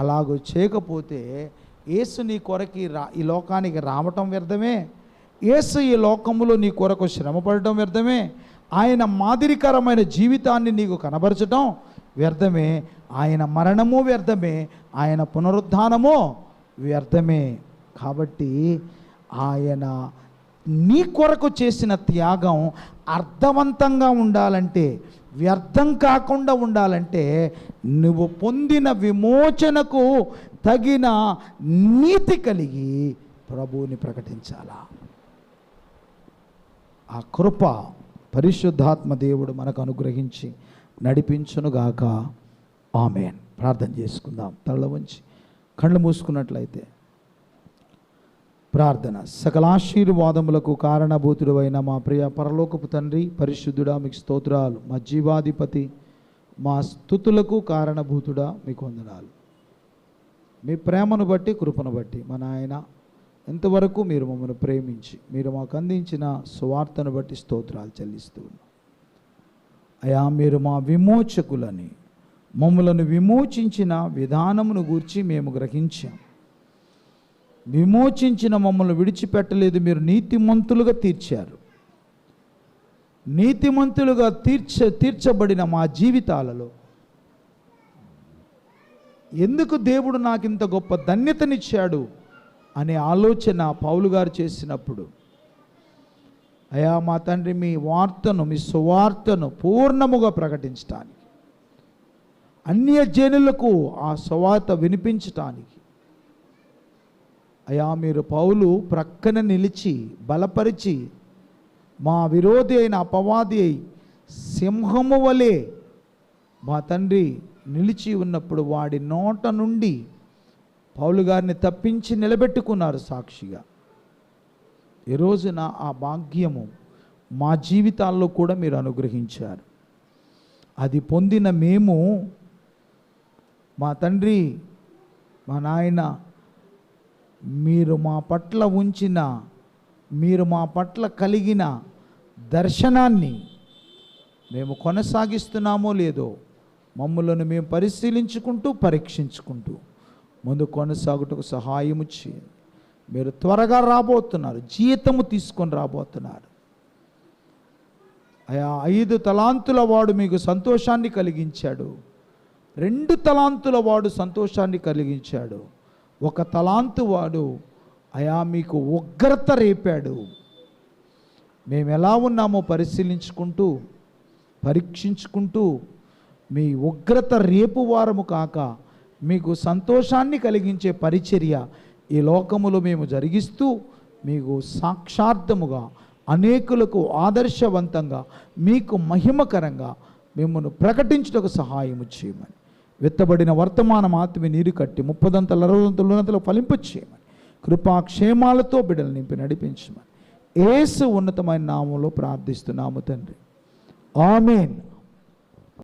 అలాగూ చేయకపోతే యేసు నీ కొరకి ఈ లోకానికి రావటం వ్యర్థమే. యేసు ఈ లోకములో నీ కొరకు శ్రమపడటం వ్యర్థమే. ఆయన మాదిరికరమైన జీవితాన్ని నీకు కనబరచటం వ్యర్థమే. ఆయన మరణము వ్యర్థమే, ఆయన పునరుద్ధానము వ్యర్థమే. కాబట్టి ఆయన నీ కొరకు చేసిన త్యాగం అర్థవంతంగా ఉండాలంటే, వ్యర్థం కాకుండా ఉండాలంటే, నువ్వు పొందిన విమోచనకు తగిన నీతి కలిగి ప్రభువుని ప్రకటించాలా. ఆ కృప పరిశుద్ధాత్మ దేవుడు మనకు అనుగ్రహించి నడిపించునుగాక. ఆమేన్. ప్రార్థన చేసుకుందాం. తల వంచి కళ్ళు మూసుకున్నట్లయితే ప్రార్థన. సకలాశీర్వాదములకు కారణభూతుడు అయిన మా ప్రియ పరలోకపు తండ్రి, పరిశుద్ధుడా మీకు స్తోత్రాలు. మా జీవాధిపతి, మా స్తుతులకు కారణభూతుడా మీకు వందనాలు. మీ ప్రేమను బట్టి, కృపను బట్టి మా నాయన ఇంతవరకు మీరు మమ్మల్ని ప్రేమించి మీరు మాకు అందించిన సువార్తను బట్టి స్తోత్రాలు చెల్లిస్తూ ఉన్నాం. అయా, మీరు మా విమోచకులని, మమ్మలను విమోచించిన విధానమును గూర్చి మేము గ్రహించాం. విమోచించిన మమ్మల్ని విడిచిపెట్టలేదు, మీరు నీతిమంతులుగా తీర్చారు. నీతిమంతులుగా తీర్చబడిన మా జీవితాలలో ఎందుకు దేవుడు నాకు ఇంత గొప్ప ధన్యతనిచ్చాడు అనే ఆలోచన పౌలు గారు చేసినప్పుడు, అయా మా తండ్రి, మీ వార్తను, మీ సువార్తను పూర్ణముగా ప్రకటించటానికి, అన్యజనులకు ఆ సువార్త వినిపించటానికి అయా మీరు పౌలు ప్రక్కన నిలిచి బలపరిచి, మా విరోధి అయిన అపవాది అయి సింహము వలె మా తండ్రి నిలిచి ఉన్నప్పుడు వాడి నోట నుండి పౌలు గారిని తప్పించి నిలబెట్టుకున్నారు సాక్షిగా. ఈ రోజున ఆ భాగ్యము మా జీవితాల్లో కూడా మీరు అనుగ్రహించారు. అది పొందిన మేము, మా తండ్రి, మా నాయన, మీరు మా పట్ల ఉంచిన, మీరు మా పట్ల కలిగిన దర్శనాన్ని మేము కొనసాగిస్తున్నామో లేదో మమ్మలను మేము పరిశీలించుకుంటూ, పరీక్షించుకుంటూ ముందు కొనసాగుటకు సహాయము చేయండి. మీరు త్వరగా రాబోతున్నారు, జీతము తీసుకొని రాబోతున్నారు. అయా 5 తలాంతుల వాడు మీకు సంతోషాన్ని కలిగించాడు, 2 తలాంతుల వాడు సంతోషాన్ని కలిగించాడు, 1 తలాంతు వాడు అయా మీకు ఉగ్రత రేపాడు. మేము ఎలా ఉన్నామో పరిశీలించుకుంటూ పరీక్షించుకుంటూ మీ ఉగ్రత రేపు వారము కాక మీకు సంతోషాన్ని కలిగించే పరిచర్య ఈ లోకములో మేము జరిగిస్తూ మీకు సాక్షార్థముగా అనేకులకు ఆదర్శవంతంగా మీకు మహిమకరంగా మిమ్మల్ని ప్రకటించుటకు సహాయము చేయమని, విత్తబడిన వర్తమానం ఆత్మ నీరు కట్టి 30 60 ఫలింపు చేయమని, కృపాక్షేమాలతో బిడ్డలు నింపి నడిపించమని యేసు ఉన్నతమైన నామములో ప్రార్థిస్తున్నాము తండ్రి. ఆమేన్.